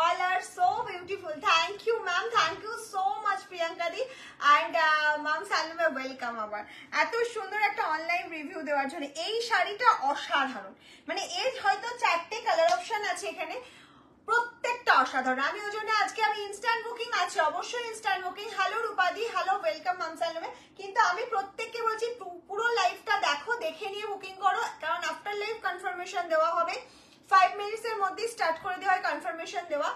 all are so beautiful, thank you ma'am, thank you so much Priyanka di, and ma'am সালমে ওয়েলকাম আবার এত সুন্দর একটা অনলাইন রিভিউ দেওয়ার জন্য। এই শাড়িটা অসাধারণ, মানে এর হয়তো 4টে কালার অপশন আছে এখানে, প্রত্যেকটা অসাধারণ। আমি ওই জন্য আজকে আমি ইনস্ট্যান্ট বুকিং আছে, অবশ্যই ইনস্ট্যান্ট বুকিং। হ্যালো রূপাদি, হ্যালো, ওয়েলকাম মাম সালমে। কিন্তু আমি প্রত্যেককে বলছি পুরো লাইভটা দেখো, দেখে নিয়ে বুকিং করো, কারণ আফটার লাইভ কনফার্মেশন দেওয়া হবে, 5 মিনিটস এর মধ্যে স্টার্ট করে দেওয়া হয় কনফার্মেশন দেওয়া,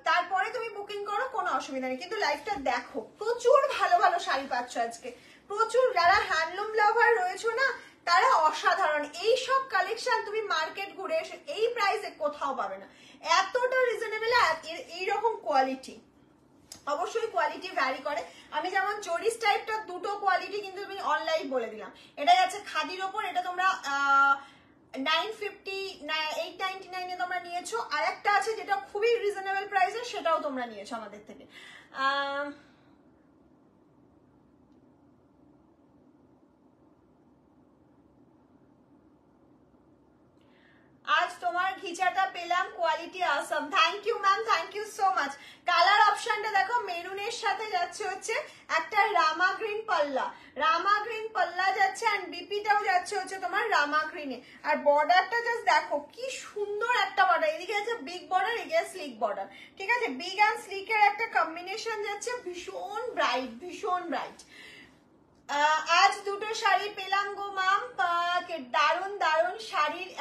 তারপরে তুমি বুকিং করো, কোনো অসুবিধা নেই। কিন্তু লাইভটা দেখো, প্রচুর ভালো ভালো শাড়ি পাচ্ছ আজকে, প্রচুর। যারা হ্যান্ডলুম লাভার রয়েছে না, তারা অসাধারণ। এই সব কালেকশন তুমি মার্কেট ঘুরে এসে এই প্রাইসে কোথাও পাবে না, এতটা রিজনেবল, এইরকম কোয়ালিটি। অবশ্যই কোয়ালিটি ভ্যারি করে, আমি যেমন চরিস টাইপটা দুটো কোয়ালিটি কিন্তু আমি অনলাইন বলে দিলাম। এটা যাচ্ছে খাদির ওপর, এটা তোমরা 950 899 এ তোমরা নিয়েছো, আর একটা আছে যেটা খুবই রিজনেবল প্রাইসে, সেটাও তোমরা নিয়েছো আমাদের থেকে। আজ তোমার ঘিচাটা পেলাম, quality Assam, thank you ma'am, thank you so much. Colour অপশনটা দেখো, মেরুনের সাথে যাচ্ছে হচ্ছে একটা রামা গ্রিন পাল্লা, রামা গ্রিন পাল্লা যাচ্ছে, এন্ড বিপিটাও যাচ্ছে হচ্ছে তোমার রামা গ্রিনে। আর বর্ডারটা জাস্ট দেখো কি সুন্দর একটা বর্ডার, এদিকে আছে বিগ বর্ডার, এদিকে স্লিক বর্ডার, ঠিক আছে। বিগ অ্যান্ড স্লিকের একটা কম্বিনেশন যাচ্ছে, ভীষণ ব্রাইট, ভীষণ ব্রাইট। আজ দুটো শাড়ি পেলাম গো মাম, দারুন দারুন শাড়ির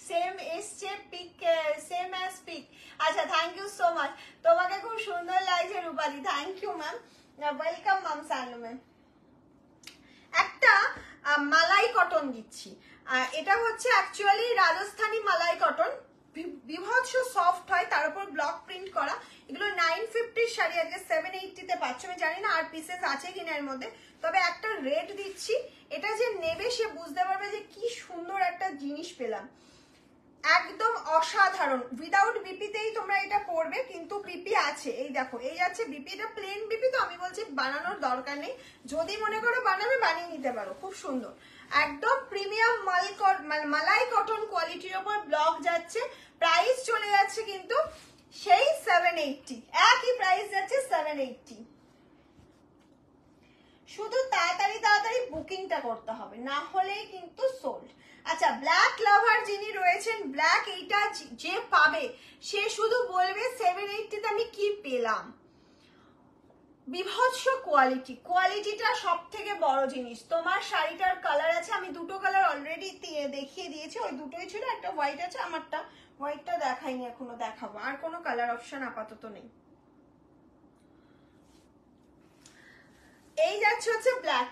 সেম এসছে, পিক সেম অ্যাজ পিক। আচ্ছা, থ্যাংক ইউ সো মাচ, তোমাকে খুব সুন্দর লাগছে রূপালি, thank you ma'am, welcome ma'am সালমে। একটা মালাই কটন দিচ্ছি, এটা হচ্ছে অ্যাকচুয়ালি রাজস্থানী মালাই কটন, বিভৎস সফট হয়, তার উপর ব্লক প্রিন্ট করা। এগুলো 950 শাড়ি, আজকে 780 তে পাচ্ছ। আমি জানি না আর পিসেস আছে কিনা এর মধ্যে, তবে একটা রেট দিচ্ছি, এটা যে নেবে সে বুঝতে পারবে যে কি সুন্দর একটা জিনিস পেলাম, একদম অসাধারণ। উইদাউট বিপিতেই তোমরা এটা করবে, কিন্তু বিপি আছে, এই দেখো, এই আছে বিপি, এটা প্লেন বিপি, তো আমি বলছি বানানোর দরকার নেই, যদি মনে করো বানাবে বানিয়ে নিতে পারো, খুব সুন্দর, একদম প্রিমিয়াম মালাই কটন কোয়ালিটির ওপর ব্লক যাচ্ছে। প্রাইস চলে যাচ্ছে কিন্তু সেই 780, একই প্রাইস যাচ্ছে 780। শুধু তাড়াতাড়ি তাড়াতাড়ি বুকিংটা করতে হবে, না হলেই কিন্তু সোল্ড। আচ্ছা, ব্ল্যাক লাভার যিনি রয়েছেন, ব্ল্যাক এইটা যে পাবে সে শুধু বলবে 780 তে আমি কি পেলাম। বিভৎস কোয়ালিটি, কোয়ালিটিটা সব থেকে বড় জিনিস। তোমার শাড়িটার কালার আছে, আমি দুটো কালার অলরেডি দেখিয়ে দিয়েছি, ওই দুটোই ছিল, একটা হোয়াইট আছে, আমারটা হোয়াইটটা দেখাইনি, এখনো দেখাবো। আর কোনো কালার অপশন আপাতত নেই। এই যাচ্ছে হচ্ছে ব্ল্যাক।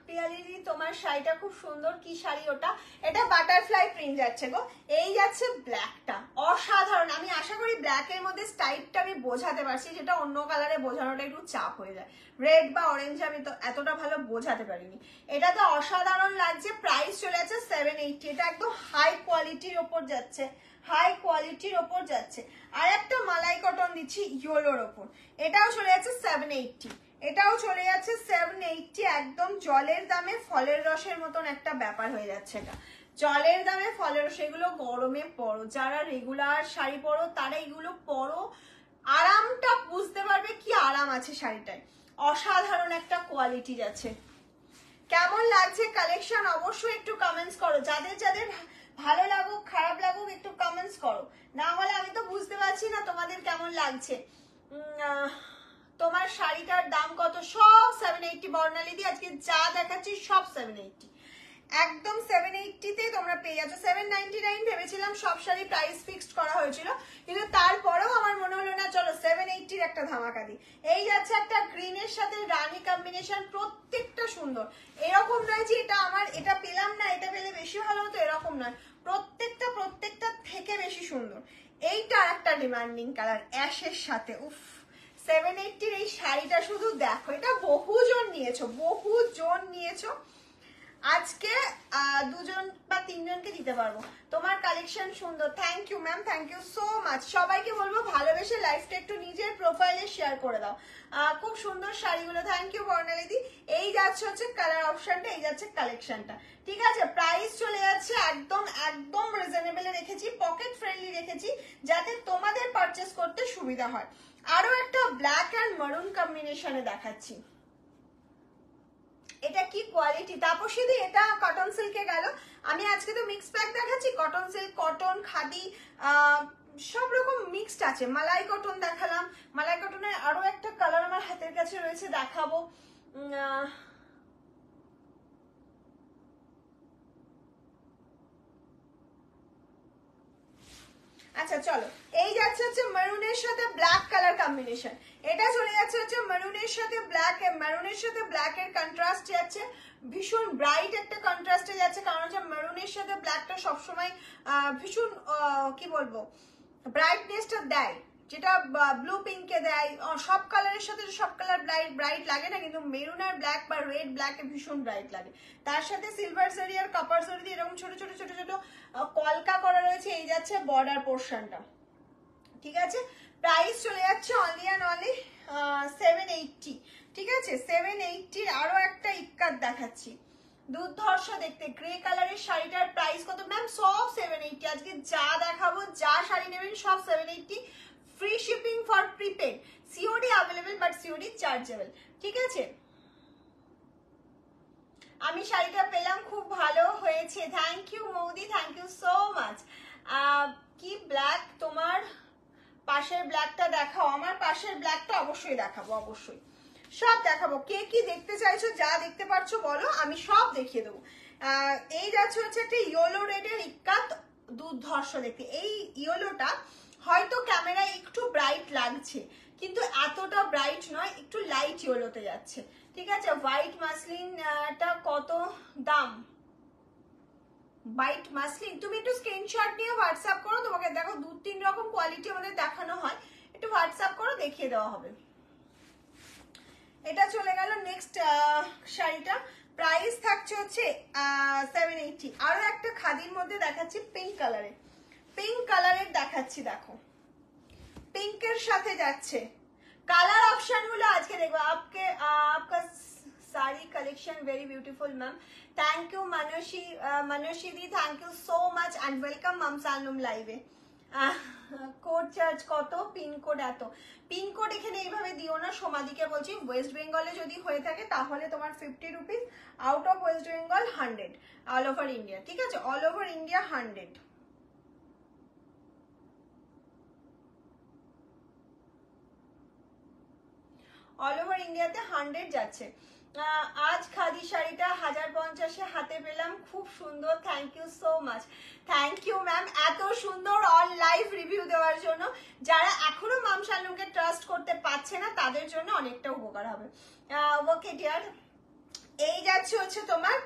প্রিয়ালিদি, তোমার শাড়িটা খুব সুন্দর, কি শাড়ি ওটা? এটা বাটারফ্লাই প্রিন্ট যাচ্ছে গো। এই যাচ্ছে ব্ল্যাকটা, অসাধারণ। আমি আশা করি ব্ল্যাকের মধ্যে স্টাইপটা আমি বোঝাতে পারছি, যেটা অন্য কালারে বোঝানোটা একটু চাপ হয়ে যায়। রেড বা অরেঞ্জে আমি তো এতটা ভালো বোঝাতে পারিনি। এটা তো অসাধারণ লাগছে। প্রাইস চলে যাচ্ছে 780। এটা একদম হাই কোয়ালিটির ওপর যাচ্ছে, হাই কোয়ালিটির ওপর যাচ্ছে। আর একটা মালাই কটন দিচ্ছি ইয়েলোর ওপর, এটাও চলে যাচ্ছে 780। এটাও চলে যাচ্ছে 780। একদম জলের দামে ফলের রসের মতন একটা ব্যাপার হয়ে যাচ্ছে। এটা জলের দামে ফলের রস। এগুলো গরমে পরো, যারা রেগুলার শাড়ি পরো তারা এগুলো পরো, আরামটা বুঝতে পারবে কি আরাম আরাম আছে শাড়িটায়, অসাধারণ একটা কোয়ালিটি আছে। কেমন লাগছে কালেকশন অবশ্যই একটু কমেন্টস করো, যাদের যাদের ভালো লাগুক খারাপ লাগুক একটু কমেন্টস করো, না হলে আমি তো বুঝতে পারছি না তোমাদের কেমন লাগছে। তোমার শাড়িটার দাম কত? সব 780 বর্ণালী দি, আজকে যা দেখাচ্ছি সব 780, একদম 780 তোমরা পেয়ে যাচ্ছ। 799 ভেবেছিলাম সব শাড়ি প্রাইস ফিক্সড করা হয়েছিল, কিন্তু তারপরেও আমার মনে হলো না, চলো 780 একটা ধামাকা দিই। এই যাচ্ছে একটা গ্রিনের সাথে রানী কম্বিনেশন, প্রত্যেকটা সুন্দর, এরকম নয় যে এটা আমার এটা পেলাম না এটা পেলে বেশি ভালো হতো, এরকম নয়, প্রত্যেকটা থেকে বেশি সুন্দর। এইটা একটা ডিমান্ডিং কালার অ্যাশের সাথে, উফ 780 এই শাড়িটা শুধু দেখো, এটা বহুজন নিয়েছো, আজকে 2জন বা 3জনকে দিতে পারবো। তোমার কালেকশন সুন্দর, thank you ma'am, thank you so much. সবাইকে বলবো ভালোবেসে লাইফটা একটু নিজের প্রোফাইলে শেয়ার করে দাও। খুব সুন্দর শাড়িগুলো, থ্যাংক ইউ বর্ণালী দি। এই যাচ্ছে হচ্ছে কালার অপশনটা, এই যাচ্ছে কালেকশনটা, ঠিক আছে। প্রাইস চলে যাচ্ছে একদম একদম রিজনেবলে রেখেছি, পকেট ফ্রেন্ডলি রেখেছি, যাতে তোমাদের পারচেস করতে সুবিধা হয়। আরো একটা ব্ল্যাক অ্যান্ড মারুন কম্বিনেশনে দেখাচ্ছি, এটা কি কোয়ালিটি তাপসী দি, এটা কটন সিল্কে গেল। আমি আজকে তো মিক্স প্যাক দেখাচ্ছি, কটন সিল্ক, কটন, খাদি, সব রকম মিক্সড আছে। মালাই কটন দেখালাম, মালাই কটনের আরো একটা কালার আমার হাতের কাছে রয়েছে, দেখাবো। আচ্ছা চলো, এই যাচ্ছে হচ্ছে মেরুনের সাথে ব্ল্যাক কালার কম্বিনেশন, এটা চলে যাচ্ছে হচ্ছে মেরুনের সাথে ব্ল্যাক, মেরুনের সাথে ব্ল্যাক এর কন্ট্রাস্ট যাচ্ছে, ভীষণ ব্রাইট একটা কন্ট্রাস্টে যাচ্ছে, কারণ হচ্ছে মেরুনের সাথে ব্ল্যাকটা সবসময় ভীষণ কি বলবো ব্রাইটনেসটা দেয়, যেটা ব্লু পিঙ্কে দেয়। সব কালারের সাথে সব কালার ব্রাইট লাগে না, কিন্তু মেরুন আর ব্ল্যাক বা রেড ব্ল্যাকে ভীষণ ব্রাইট লাগে। তার সাথে সিলভার জরি আর কপার জরি দিয়ে এরকম ছোট ছোট ছোট ছোট কলকা করা রয়েছে, এই যাচ্ছে বর্ডার পোর্শনটা, ঠিক আছে। প্রাইস চলে যাচ্ছে অনলি অ্যান্ড অনলি 780, ঠিক আছে। 780 আরো একটা ইক্কাত দেখাচ্ছি, দুর্ধর্ষ দেখতে, গ্রে কালারের শাড়িটার প্রাইস কত ম্যাম? সব 780, আজকে যা দেখাবো যা শাড়ি নেবেন সব 780, free shipping for prepaid, COD available but COD chargeable, ঠিক আছে। আমি শাড়িটা পেলাম, খুব ভালো হয়েছে, থ্যাংক ইউ মৌদি, থ্যাংক ইউ সো মাচ। কি ব্ল্যাক, তোমার পাশের ব্ল্যাকটা দেখাও, আমার পাশের ব্ল্যাকটা অবশ্যই দেখাবো, অবশ্যই সব দেখাবো। কে কি দেখতে চাইছো, যা দেখতে পারছো বলো, আমি সব দেখিয়ে দেবো। এই যাচ্ছে হচ্ছে একটা ইয়েলো রেডের ইক্কাত, দুর্ধর্ষ দেখতে। এই ইয়েলোটা হয়তো ক্যামেরায় একটু ব্রাইট লাগছে, কিন্তু এতটা ব্রাইট নয়, একটু লাইট ইয়েলোতে যাচ্ছে, ঠিক আছে। হোয়াইট মাসলিনটা কত দাম? হোয়াইট মাসলিন তুমি একটু স্ক্রিনশট নিয়ে হোয়াটসঅ্যাপ করো, তোমাকে দেখো 2-3 রকম কোয়ালিটি আমাদের দেখানো হয়, একটু হোয়াটসঅ্যাপ করো, দেখিয়ে দেওয়া হবে। এটা চলে গেল নেক্সট শাড়িটা, প্রাইস থাকছে হচ্ছে 780। আরো একটা খাদির মধ্যে দেখাচ্ছি, পিঙ্ক কালারের, পিঙ্ক কালারের দেখাচ্ছি, দেখো পিঙ্কের সাথে যাচ্ছে। কালার অপশন গুলো আজকে দেখবো। आपका sari collection very beautiful ma'am, thank you Manoshi di, thank you so much and welcome ma'am सालनुम लाइवे। কোড চার্জ কত? পিনকোড এত, পিনকোড এখানে এইভাবে দিও না, সমাধিকে বলছি, ওয়েস্ট বেঙ্গলে যদি হয়ে থাকে তাহলে তোমার 50 rupees, out of West Bengal 100, all over India, ঠিক আছে, all over India 100। All over ইন্ডিয়াতে 100 যাচ্ছে। আজ খাদি শাড়িটা 1050-এ হাতে পেলাম, খুব সুন্দর, thank you so much, thank you ma'am এত সুন্দর অল লাইভ রিভিউ দেওয়ার জন্য। যারা এখনো মাম শালনুমকে ট্রাস্ট করতে পারছে না তাদের জন্য অনেকটা উপকার হবে। ওকে ডিয়ার, এই যাচ্ছে হচ্ছে তোমার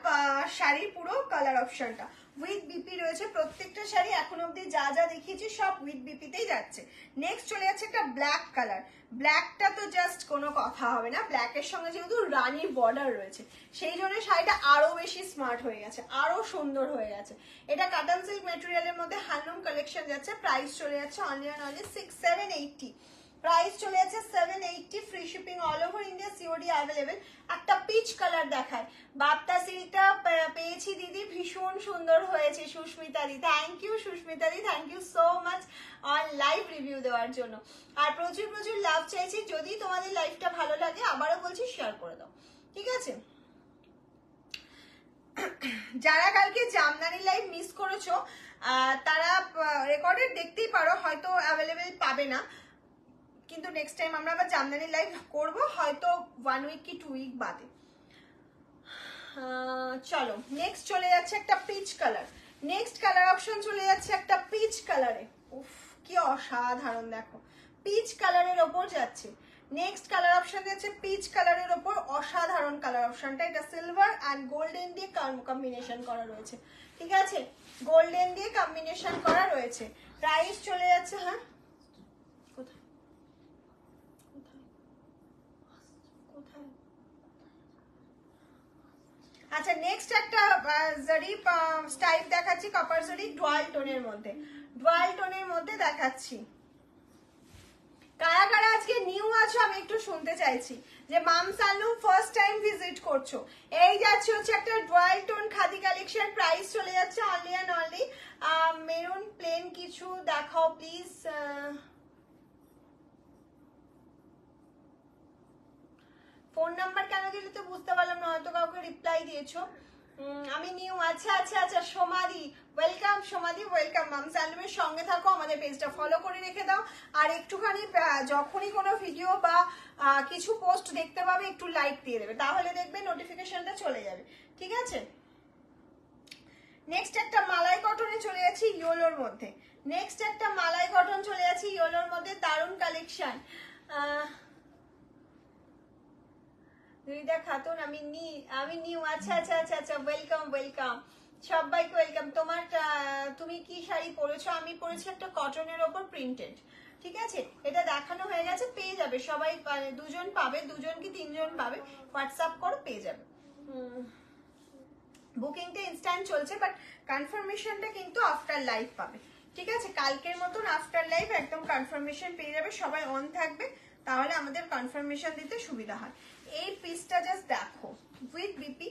শাড়ির পুরো কালার অপশনটা, উইথ বিপি রয়েছে প্রত্যেকটা শাড়ি, এখন অব্দি যা যা দেখিয়েছি সব উইথ বিপিতেই যাচ্ছে। নেক্সট চলে যাচ্ছে একটা ব্ল্যাক কালার, ব্ল্যাকটা তো জাস্ট কোনো কথা হবে না, ব্ল্যাকের সঙ্গে যেহেতু রানীর বর্ডার রয়েছে সেই জন্য শাড়িটা আরো বেশি স্মার্ট হয়ে গেছে, আরো সুন্দর হয়ে গেছে। এটা কটন সিল্ক মেটেরিয়ালের মধ্যে হ্যান্ডলুম কালেকশন যাচ্ছে, প্রাইস চলে যাচ্ছে অনলি অ্যান্ড অনলি 780, প্রাইস চলে যাচ্ছে 780, free shipping all over India, COD available. একটা পিচ কালার দেখায়, বাপ্তা সিল্কটা পেয়েছি দিদি, ভীষণ সুন্দর হয়েছে Susmita di, thank you Susmita di, thank you so much on live review দেওয়ার জন্য। আর প্রচুর প্রচুর লাভ চাইছি, যদি তোমাদের লাইফটা আছে? যারা কালকে জামদানি লাইভ মিস করেছো তারা রেকর্ডেড দেখতেই পারো, হয়তো অ্যাভেলেবেল পাবে না, কিন্তু নেক্সট টাইম আমরা আবার জামদানি লাইভ করব, হয়তো 1 উইক কি 2 উইক বাদে। চলো নেক্সট চলে যাচ্ছে একটা peach colour. Next colour option চলে যাচ্ছে একটা পিচ কালারে। উফ কি অসাধারণ, দেখো পিচ কালারের ওপর যাচ্ছে। নেক্সট কালার অপশন যাচ্ছে পিচ কালারের ওপর, অসাধারণ কালার অপশনটা। এটা সিলভার অ্যান্ড গোল্ডেন দিয়ে কম্বিনেশন করা রয়েছে, ঠিক আছে, গোল্ডেন দিয়ে কম্বিনেশন করা রয়েছে। প্রাইস চলে যাচ্ছে, হ্যাঁ কোথায় কোথায়, আচ্ছা নেক্সট একটা জারি স্টাইল দেখাচ্ছি, কপার জারি ডুয়াল টোনের মধ্যে, ডুয়াল টোনের মধ্যে দেখাচ্ছি। কারা কারা আজকে নিউ আছো আমি একটু শুনতে চাইছি, যে মাম সালুম ফার্স্ট টাইম ভিজিট করছো। এই যাচ্ছে হচ্ছে একটা dual tone khadi collection. Price চলে যাচ্ছে only and only maroon plain কিছু দেখাও প্লিজ। ফোন নাম্বার কেন দিলে তো বুঝতে পারলাম না, হয়তো কাউকে রিপ্লাই দিয়েছো। আমি নিউ, আচ্ছা আচ্ছা আচ্ছা সমাধি, ওয়েলকাম সমাধি, ওয়েলকাম। মাম সালুমের সঙ্গে থাকো, আমাদের পেজটা ফলো করে রেখে দাও, আর একটুখানি যখনই কোনো ভিডিও বা কিছু পোস্ট দেখতে পাবে একটু লাইক দিয়ে দেবে, তাহলে দেখবে নোটিফিকেশনটা চলে যাবে, ঠিক আছে। নেক্সট একটা মালাই কটনে চলে যাচ্ছি ইয়োলোর মধ্যে। নেক্সট একটা মালাই কটন চলে যাচ্ছি ইয়োলোর মধ্যে, দারুণ কালেকশন। রিদা খাতুন, আমি নিউ, আচ্ছা আচ্ছা আচ্ছা আচ্ছা, ওয়েলকাম ওয়েলকাম সবাইকে, ওয়েলকাম। তোমার তুমি কি শাড়ি পরেছো? আমি পরেছি একটা কটনের ওপর প্রিন্টেড, ঠিক আছে, এটা দেখানো হয়ে গেছে, পেয়ে যাবে সবাই, দুজন পাবে, দুজন কি তিনজন পাবে, হোয়াটসঅ্যাপ করো পেয়ে যাবে। বুকিংটা ইনস্ট্যান্ট চলছে, বাট কনফার্মেশনটা কিন্তু আফটার লাইভ পাবে, ঠিক আছে, কালকের মতন আফটার লাইভ একদম কনফার্মেশন পেয়ে যাবে, সবাই অন থাকবে, তাহলে আমাদের কনফার্মেশন দিতে সুবিধা হয়। এই পিসটা জাস্ট দেখো, উইথ বিপি,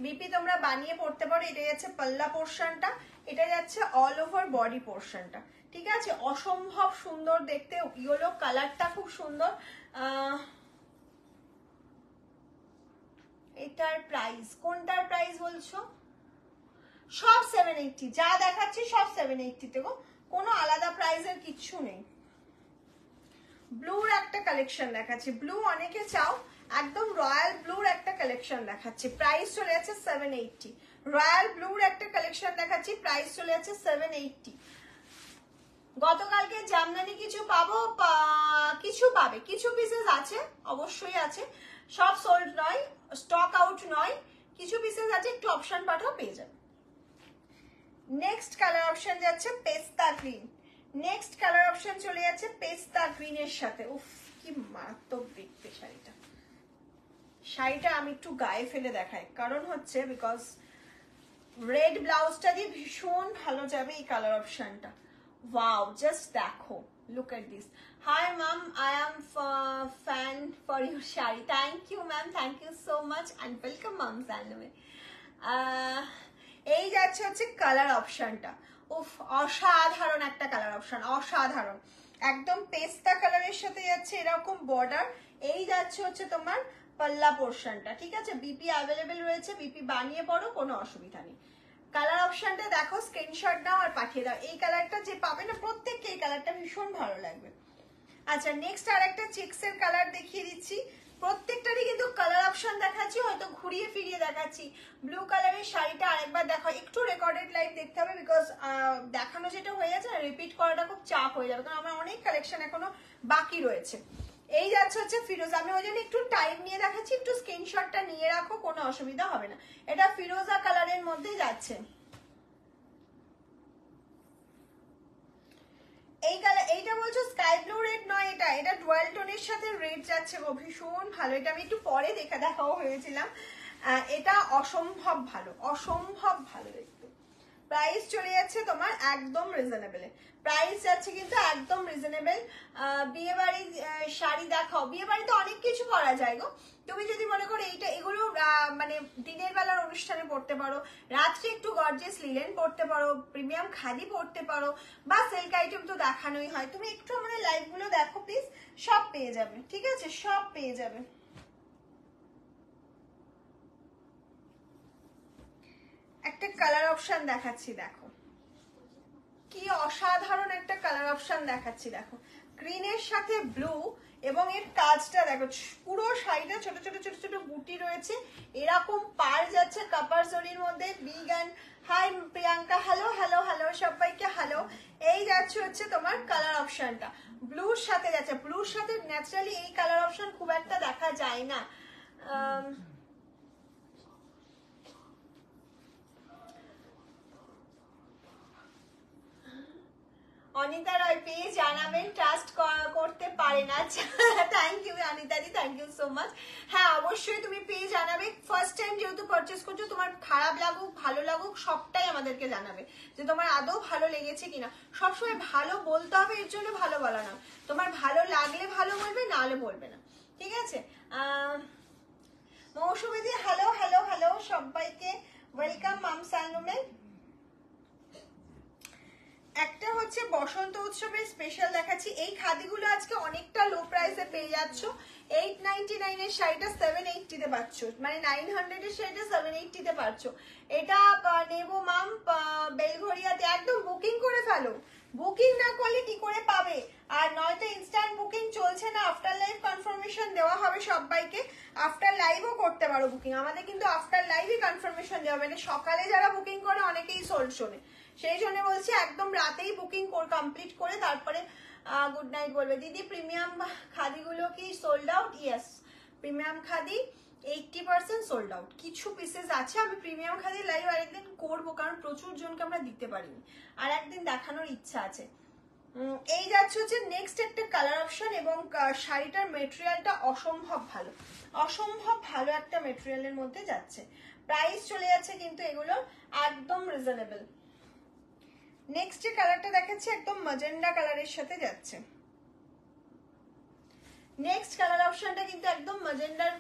বিপি তোমরা বানিয়ে পড়তে পারো। এটা যাচ্ছে পাল্লা পোর্শনটা, এটা যাচ্ছে অল ওভার বডি পোর্শনটা, ঠিক আছে, অসম্ভব সুন্দর দেখতে, ইয়েলো কালারটা খুব সুন্দর। এটার প্রাইস, কোনটার প্রাইস বলছো? সব 780, যা দেখাচ্ছি সব 780 তে গো, কোনো আলাদা প্রাইসের কিচ্ছু নেই। ব্লুর একটা কালেকশন দেখাচ্ছি, ব্লু অনেকে চাও, একদম রয়্যাল ব্লুর একটা কালেকশন দেখাচ্ছি, প্রাইস চলে যাচ্ছে 780। রয়্যাল ব্লুর একটা কালেকশন দেখাচ্ছি, প্রাইস চলে যাচ্ছে 780। গতকালকে জামদানি কিছু পাবো, কিছু পাবে, কিছু পিসেস আছে, অবশ্যই আছে, সব সোল্ড নয়, স্টক আউট নয়, কিছু পিসেস আছে, একটু অপশন পাঠাও পেয়ে যাবে। নেক্সট কালার অপশন যাচ্ছে পেস্তা গ্রিন। নেক্সট কালার অপশন চলে যাচ্ছে পেস্তা গ্রিনের সাথে। উফ কি মারাত্মক দেখতে শাড়িটা, শাড়িটা আমি একটু গায়ে ফেলে দেখাই, কারণ হচ্ছে বিকজ রেড ব্লাউজটা দিয়ে ভীষণ ভালো যাবে এই কালার অপশনটা। ওয়াও, জাস্ট দেখো, look at this. Hi ma'am, I am fan for your sari. Thank you ma'am, thank you so much and welcome ma'am সালমে। এই যাচ্ছে হচ্ছে কালার অপশনটা, উফ অসাধারণ একটা কালার অপশন, অসাধারণ, একদম পেস্তা কালারের সাথে যাচ্ছে এরকম বর্ডার। এই যাচ্ছে হচ্ছে তোমার পাল্লা পোর্শনটা, ঠিক আছে, বিপি অ্যাভেলেবেল রয়েছে, বিপি বানিয়ে পড়ো, কোনো অসুবিধা নেই। কালার অপশনটা দেখো, স্ক্রিনশট নাও আর পাঠিয়ে দাও। এই কালারটা যে পাবে না প্রত্যেককে এই কালারটা ভীষণ ভালো লাগবে। আচ্ছা নেক্সট আর একটা চেক্সের কালার দেখিয়ে দিচ্ছি, প্রত্যেকটারই কিন্তু কালার অপশন দেখাচ্ছি, হয়তো ঘুরিয়ে ফিরিয়ে দেখাচ্ছি। ব্লু কালারের শাড়িটা আরেকবার দেখো, একটু রেকর্ডেড লাইভ দেখতে হবে, বিকজ দেখানো যেটা হয়ে যাচ্ছে না, রিপিট করাটা খুব চাপ হয়ে যাবে, কারণ আমার অনেক কালেকশন এখনো বাকি রয়েছে। এই যাচ্ছে হচ্ছে ফিরোজা, আমি ওই জন্য একটু টাইম নিয়ে দেখাচ্ছি, একটু স্ক্রিনশটটা নিয়ে রাখো, কোনো অসুবিধা হবে না। এটা ফিরোজা কালারের মধ্যে যাচ্ছে। এই কালার, এইটা বলছো স্কাই ব্লু রেড নয়, এটা এটা ডুয়াল টোনের সাথে রেড যাচ্ছে গো, ভীষণ ভালো, এটা আমি একটু পরে দেখাও হয়েছিলাম, এটা অসম্ভব ভালো, অসম্ভব ভালো দেখতে। প্রাইস চলে যাচ্ছে তোমার একদম রিজনেবল, প্রাইস যাচ্ছে কিন্তু একদম রিজনেবল। বিয়ে বাড়ির শাড়ি দেখাও, বিয়ে বাড়িতে অনেক কিছু করা যায় গো, তুমি যদি মনে করো এইটা, এগুলো মানে দিনের বেলার অনুষ্ঠানে পড়তে পারো, রাত্রে একটু গর্জিয়াস লিলেন পড়তে পারো, প্রিমিয়াম খাদি পড়তে পারো, বা সিল্ক আইটেম তো দেখানোই হয়। তুমি একটু আমাদের লাইভ গুলো দেখো প্লিজ, সব পেয়ে যাবে, ঠিক আছে, সব পেয়ে যাবে। একটা কালার অপশন দেখাচ্ছি, দেখো কি অসাধারণ একটা কালার অপশন দেখাচ্ছি। দেখো গ্রিনের সাথে ব্লু এবং এর কাজটা দেখো, পুরো শাড়িটা ছোট ছোট ছোট ছোট বুটি রয়েছে, এরকম পার যাচ্ছে কাপার জরির মধ্যে। Big and hi Priyanka, hello hello hello সবাইকে হ্যালো। এই যাচ্ছে হচ্ছে তোমার কালার অপশনটা, ব্লুর সাথে যাচ্ছে। ব্লুর সাথে ন্যাচারালি এই কালার অপশন খুব একটা দেখা যায় না। অনিতা রয় পেয়ে জানাবেন, ট্রাস্ট করতে পারেন। আচ্ছা থ্যাংক ইউ অনিতা দি, থ্যাংক ইউ সো মাচ। হ্যাঁ অবশ্যই তুমি পেয়ে জানাবে, ফার্স্ট টাইম যেহেতু পারচেস করছো, তোমার খারাপ লাগুক ভালো লাগুক সবটাই আমাদেরকে জানাবে যে তোমার আদৌ ভালো লেগেছে কিনা। সবসময় ভালো বলতে হবে, এর জন্য ভালো বলা না, তোমার ভালো লাগলে ভালো বলবে, না হলে বলবে না, ঠিক আছে। মৌসুমী দি হ্যালো হ্যালো হ্যালো সবাইকে ওয়েলকাম মাম সালনুমে। একটা হচ্ছে বসন্ত উৎসবের স্পেশাল দেখাচ্ছি। এই খাদিগুলো আজকে অনেকটা লো প্রাইসে পেয়ে যাচ্ছ। 899 এর শাড়িটা 780 তে পাচ্ছ, মানে 900 এর শাড়িটা 780 তে পাচ্ছ। এটা নেবো মাম বেলঘরিয়াতে, একদম বুকিং করে ফেলো। বুকিং না করলে কি করে পাবে? আর নয়তো ইনস্ট্যান্ট বুকিং চলছে না, আফটার লাইভ কনফার্মেশন দেওয়া হবে সবাইকে। আফটার লাইভও করতে পারো বুকিং, আমাদের কিন্তু আফটার লাইভই কনফার্মেশন দেওয়া হবে। মানে সকালে যারা বুকিং করে অনেকেই সোল্ড শোনে, সেই জন্য বলছি একদম রাতেই বুকিং কমপ্লিট করে তারপরে গুড নাইট বলবে। দিদি প্রিমিয়াম খাদিগুলো কি sold out? Yes, premium khadi 80% sold out, কিছু পিসেস আছে। আমি প্রিমিয়াম খাদি লাইভ আরেকদিন করবো, কারণ প্রচুর জনকে আমরা দিতে পারিনি, আর একদিন দেখানোর ইচ্ছা আছে। এই যাচ্ছে হচ্ছে নেক্সট একটা কালার অপশন, এবং শাড়িটার মেটেরিয়ালটা অসম্ভব ভালো, অসম্ভব ভালো একটা মেটেরিয়ালের মধ্যে যাচ্ছে। প্রাইস চলে যাচ্ছে কিন্তু এগুলো একদম রিজনেবল। নেক্সট যে কালারটা দেখাচ্ছি একদম ম্যাজেন্ডা কালারের সাথে যাচ্ছে। নেক্সট কালার অপশনটা কিন্তু একদম ম্যাজেন্ডার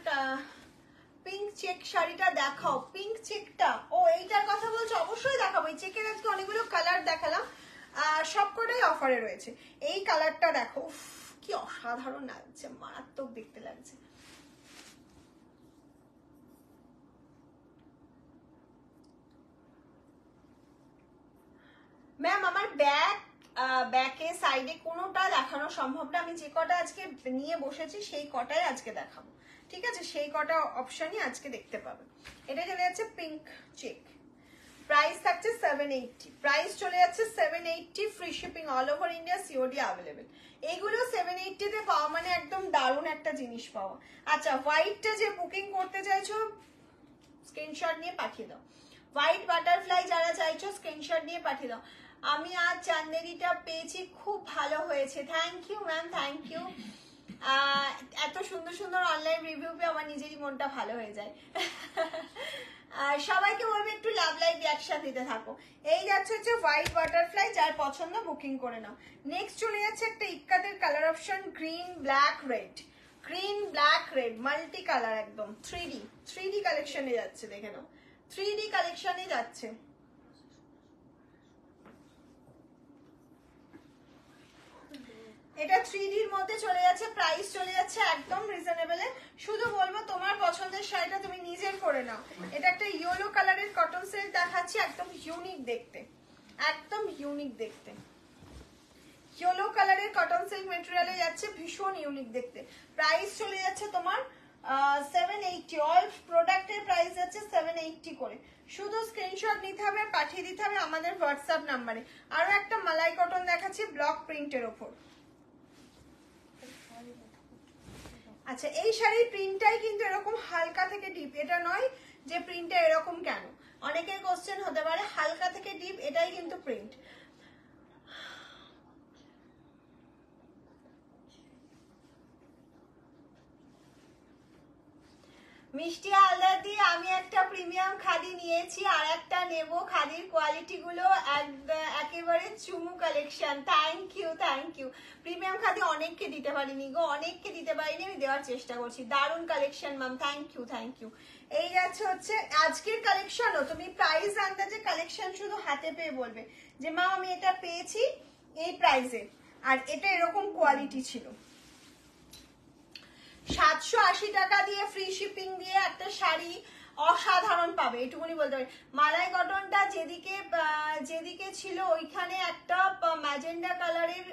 পিঙ্ক চেক শাড়িটা দেখাও। পিঙ্ক চেকটা, ও এইটার কথা বলছো, অবশ্যই দেখাবো। এই চেকের আজকে অনেকগুলো কালার দেখালাম, সবকটাই অফারে রয়েছে। এই কালারটা দেখো, কি অসাধারণ লাগছে, মারাত্মক দেখতে লাগছে। ম্যাম আমার ব্যাকে সাইডে কোনোটা দেখানো সম্ভব না, আমি যে কটা আজকে নিয়ে বসেছি সেই কটাই আজকে দেখাবো, ঠিক আছে? সেই কটা অপশনই আজকে দেখতে পাবে। এটা চলে যাচ্ছে পিঙ্ক চেক, প্রাইস থাকছে 780, প্রাইস চলে যাচ্ছে 780, free shipping all over India, COD available. এইগুলো 780 তে পাওয়া মানে একদম দারুণ একটা জিনিস পাওয়া। আচ্ছা হোয়াইটটা যে বুকিং করতে চাইছো স্ক্রিনশট নিয়ে পাঠিয়ে দাও। হোয়াইট বাটারফ্লাই যারা চাইছো স্ক্রিনশট নিয়ে পাঠিয়ে দাও। আমি আজ চান্দেরিটা পেয়েছি, খুব ভালো হয়েছে, thank you ma'am, thank you. এত সুন্দর সুন্দর অনলাইন রিভিউ পেয়ে আমার নিজেরই মনটা ভালো হয়ে যায়। সবাইকে বলবে একটু লাভ লাইভ রিয়াকশন দিতে থাকো। এই যাচ্ছে হচ্ছে হোয়াইট বাটারফ্লাই, যার পছন্দ বুকিং করে নাও। নেক্সট চলে যাচ্ছে একটা ইক্কাতের colour option, green black red, green black red multi colour, একদম 3D কালেকশনে যাচ্ছে, দেখে নাও 3D কালেকশনে যাচ্ছে। এটা 3Dর মধ্যে চলে যাচ্ছে, প্রাইস চলে যাচ্ছে একদম রিজনেবলে। শুধু বলবো তোমার পছন্দের শাড়িটা তুমি নিজের করে নাও। এটা একটা ইয়েলো কালারের কটন সিল্ক দেখাচ্ছি, একদম ইউনিক দেখতে, একদম ইউনিক দেখতে। ইয়েলো কালারের কটন সিল্ক মেটেরিয়ালে যাচ্ছে, ভীষণ ইউনিক দেখতে। প্রাইস চলে যাচ্ছে তোমার 780, অল প্রোডাক্টের প্রাইস যাচ্ছে 780 করে। শুধু স্ক্রিনশট নিতে হবে, পাঠিয়ে দিতে হবে আমাদের হোয়াটসঅ্যাপ নাম্বারে। আরো একটা মালাই কটন দেখাচ্ছি ব্লক প্রিন্টের ওপর। আচ্ছা এই শাড়ির প্রিন্টটাই কিন্তু এরকম হালকা থেকে ডিপ, এটা নয় যে প্রিন্টটা এরকম কেন, অনেকের কোশ্চেন হতে পারে। হালকা থেকে ডিপ, এটাই কিন্তু প্রিন্ট। মিষ্টি হালদার দিয়ে আমি একটা প্রিমিয়াম খাদি নিয়েছি, আর একটা নেব। খাদির কোয়ালিটি গুলো একেবারে চুমু collection, thank you thank you. Premium khadi অনেককে দিতে পারিনি গো, অনেককে দিতে পারিনি, আমি দেওয়ার চেষ্টা করছি। দারুণ collection ma'am, thank you thank you. এই যাচ্ছে হচ্ছে আজকের কালেকশনও, তুমি প্রাইস আন্দাজে কালেকশন শুধু হাতে পেয়ে বলবে যে মা আমি এটা পেয়েছি এই প্রাইসে, আর এটা এরকম কোয়ালিটি ছিল। 780 টাকা দিয়ে ফ্রি শিপিং দিয়ে একটা শাড়ি অসাধারণ পাবে, এটুকুনি বলতে পারি। মালাই কটনটা যেদিকে ছিল ওইখানে একটা ম্যাজেন্ডা কালারের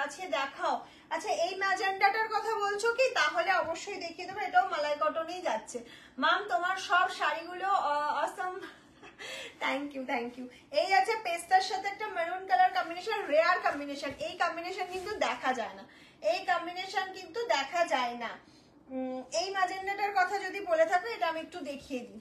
আছে, দেখাও। আচ্ছা এই ম্যাজেন্ডাটার কথা বলছো কি? তাহলে অবশ্যই দেখিয়ে দেবো, এটাও মালাই কটনেই যাচ্ছে। মাম তোমার সব শাড়িগুলো অসম, থ্যাংক ইউ থ্যাংক ইউ। এই আছে পেস্তার সাথে একটা maroon colour combination, rare combination. এই কম্বিনেশন কিন্তু দেখা যায় না, এই কম্বিনেশন কিন্তু দেখা যায় না। এই ম্যাজেন্ডাটার কথা যদি বলে থাকো, এটা আমি একটু দেখিয়ে দিই।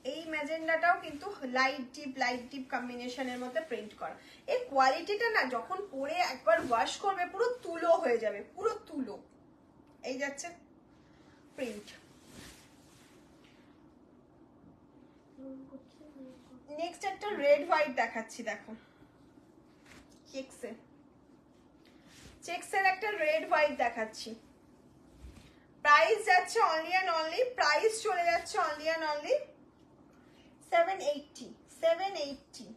এই ম্যাজেন্ডাটাও কিন্তু লাইট ডিপ কম্বিনেশনের মধ্যে প্রিন্ট করা। এই কোয়ালিটিটা না যখন পরে একবার ওয়াশ করবে পুরো তুলো হয়ে যাবে, পুরো তুলো। এই যাচ্ছে প্রিন্ট। নেক্সট একটা রেড হোয়াইট দেখাচ্ছি, দেখো চেক্সের একটা রেড হোয়াইট দেখাচ্ছি। প্রাইস যাচ্ছে অনলি অ্যান্ড অনলি, প্রাইস চলে যাচ্ছে অনলি অ্যান্ড অনলি 780।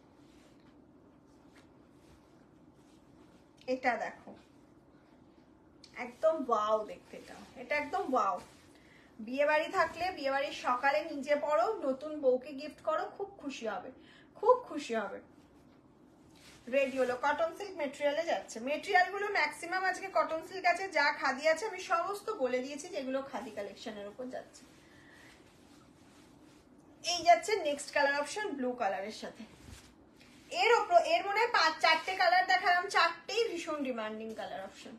এটা দেখো একদম ওয়াও দেখতে, এটা একদম ওয়াও। বিয়ে বাড়ি থাকলে, বিয়ে বাড়ির সকালে নিজে পড়ো, নতুন বউকে গিফট করো, খুব খুশি হবে, খুব খুশি হবে। রেড ইয়েলো কটন সিল্ক মেটেরিয়ালে যাচ্ছে। মেটেরিয়াল গুলো ম্যাক্সিমাম আজকে কটন সিল্ক আছে, যা খাদি আছে আমি সমস্ত বলে দিয়েছি যেগুলো খাদি কালেকশনের উপর যাচ্ছে। এই যাচ্ছে নেক্সট কালার অপশন ব্লু কালারের সাথে। এর মনে হয় 4টে কালার দেখালাম, 4টেই ভীষণ ডিমান্ডিং কালার অপশন।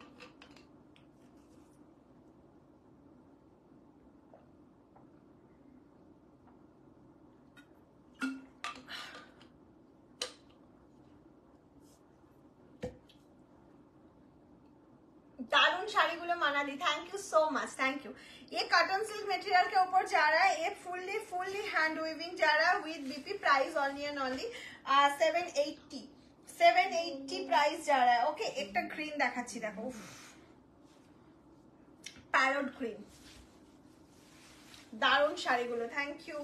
दारुण শাড়িগুলো Manali, thank you so much, thank you. ये कॉटन सिल्क मटेरियल के ऊपर जा रहा है, ये फुल्ली हैंड वीविंग जा रहा है with BP. Price only and only 780 price जा रहा है। ओके একটা গ্রিন দেখাচ্ছি, দেখো প্যারট গ্রিন, দারুণ শাড়িগুলো, থ্যাংক ইউ।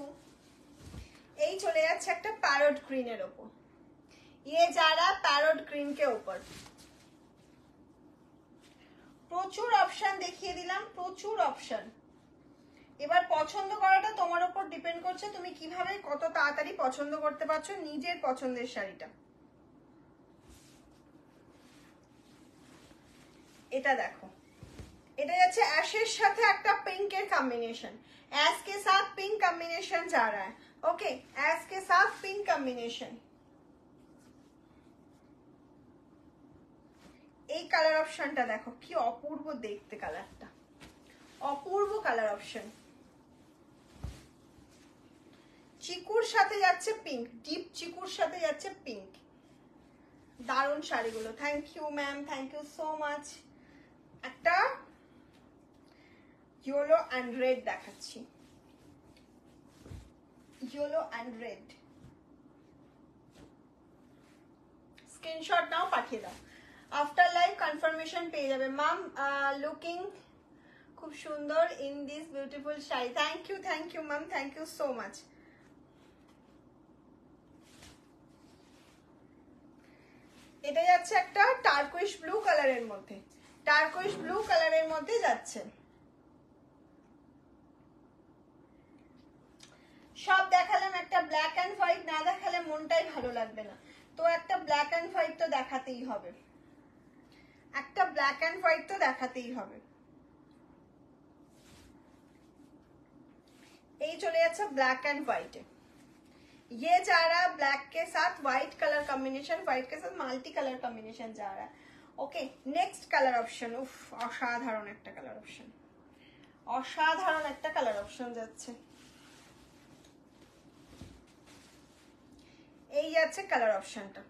এই চলে যাচ্ছে একটা প্যারট গ্রিনের উপর, ये जा रहा है প্যারট গ্রিন के ऊपर। প্রচুর অপশন দেখিয়ে দিলাম, প্রচুর অপশন। এবার পছন্দ করাটা তোমার উপর ডিপেন্ড করছে, তুমি কিভাবে কত তাড়াতাড়ি পছন্দ করতে পারছো নিজের পছন্দের শাড়িটা। এটা দেখো, এটা যাচ্ছে অ্যাশের সাথে একটা পিঙ্কের কম্বিনেশন, অ্যাশ के साथ पिंक कॉम्बिनेशन जा रहा है। ओके অ্যাশ के साथ पिंक कॉम्बिनेशन। এই কালার অপশনটা দেখো কি অপূর্ব দেখতে, কালারটা অপূর্ব কালার অপশন। চিকুর সাথে যাচ্ছে পিঙ্ক, ডিপ চিকুর সাথে যাচ্ছে পিঙ্ক, দারুণ শাড়িগুলো। Thank you ma'am, thank you so much. একটা ইয়েলো অ্যান্ড রেড দেখাচ্ছি, ইয়েলো অ্যান্ড রেড। স্ক্রিনশট নাও, পাঠিয়ে দাও, আফটার লাইভ কনফার্মেশন পেয়ে যাবে। মাম লুকিং খুব সুন্দর in this beautiful sari. Thank you ma'am, thank you so much. এটা যাচ্ছে একটা টার্কুইশ ব্লু কালারের মধ্যে, টার্কুইশ ব্লু কালারের মধ্যে যাচ্ছে। সব দেখালাম, একটা ব্ল্যাক অ্যান্ড হোয়াইট না দেখালে মনটাই ভালো লাগবে না, তো একটা ব্ল্যাক অ্যান্ড হোয়াইট তো দেখাতেই হবে, একটা ব্ল্যাক অ্যান্ড হোয়াইট তো দেখাতেই হবে। এই চলে যাচ্ছে ব্ল্যাক एंड व्हाइट। ये जा रहा है ब्लैक के साथ व्हाइट कलर कॉम्बिनेशन, व्हाइट के साथ मल्टी कलर कॉम्बिनेशन जा रहा है। ओके नेक्स्ट कलर ऑप्शन, उफ असाधारण একটা কালার অপশন, অসাধারণ একটা কালার অপশন যাচ্ছে। এই যাচ্ছে কালার অপশনটা,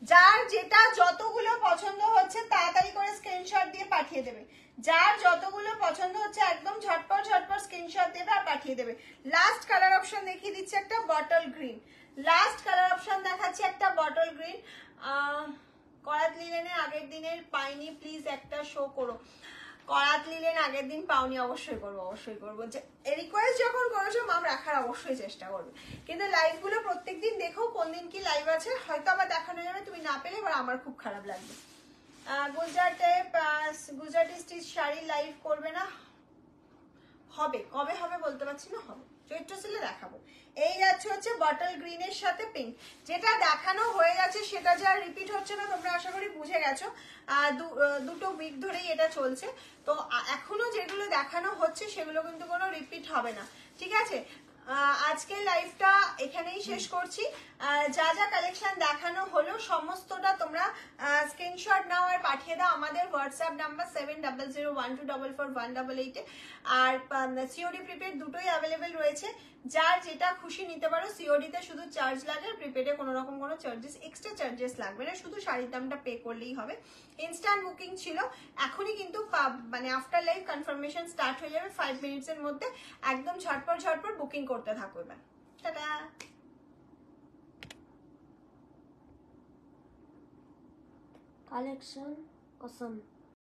যার যেটা যতগুলো পছন্দ হচ্ছে তাড়াতাড়ি করে স্ক্রিনশট দিয়ে পাঠিয়ে দেবে, যার যতগুলো পছন্দ হচ্ছে একদম ঝটপট স্ক্রিনশট দেবে আর পাঠিয়ে দেবে। লাস্ট কালার অপশন দেখিয়ে দিচ্ছি একটা bottle green, last colour option দেখাচ্ছি একটা বটল গ্রিন। করাত লিলেনের আগের দিনের পাইনি, প্লিজ একটা শো করো। করাত লিলেন আগের দিন পাওনি, অবশ্যই করবো, যে রিকোয়েস্ট যখন করেছো মাম রাখার অবশ্যই চেষ্টা করবে, কিন্তু লাইভ গুলো প্রত্যেকদিন দেখো কোন দিন কি লাইভ আছে, হয়তো আবার দেখানো যাবে, তুমি না পেলে এবার আমার খুব খারাপ লাগবে। গুজরাটি স্টিচ শাড়ি লাইভ করবে না, হবে, কবে হবে বলতে পারছি না, হবে চৈত্র সেলে দেখাবো। এই যাচ্ছে হচ্ছে বটল গ্রিনের সাথে পিঙ্ক, যেটা দেখানো হয়ে গেছে সেটা যা রিপিট হচ্ছে না, তোমরা আশা করি বুঝে গেছো। দুটো উইক ধরেই এটা চলছে, তো এখনো যেগুলো দেখানো হচ্ছে সেগুলো কিন্তু কোনো রিপিট হবে না, ঠিক আছে। আজকের লাইভটা এখানেই শেষ করছি। যা যা কালেকশন দেখানো হলো সমস্তটা তোমরা স্ক্রিনশট নাও আর পাঠিয়ে দাও আমাদের হোয়াটসঅ্যাপ নাম্বার 7002124188 আর সিওডি প্রিপেড দুটোই অ্যাভেলেবেল রয়েছে। যার যেটা খুশি নিতে পারো। সিওডিতে শুধু চার্জ লাগে, প্রিপেডে কোনো রকম কোনো চার্জেস এক্সট্রা চার্জেস লাগবে না, শুধু শাড়ির দামটা পে করলেই হবে। ইনস্ট্যান্ট বুকিং ছিল, এখনই কিন্তু মানে আফটার লাইভ কনফার্মেশন স্টার্ট হয়ে যাবে 5 মিনিটসের মধ্যে। একদম ঝটপট ঝটপট বুকিং করতে থাকো এবার। টাটা। কালেকশন কসম।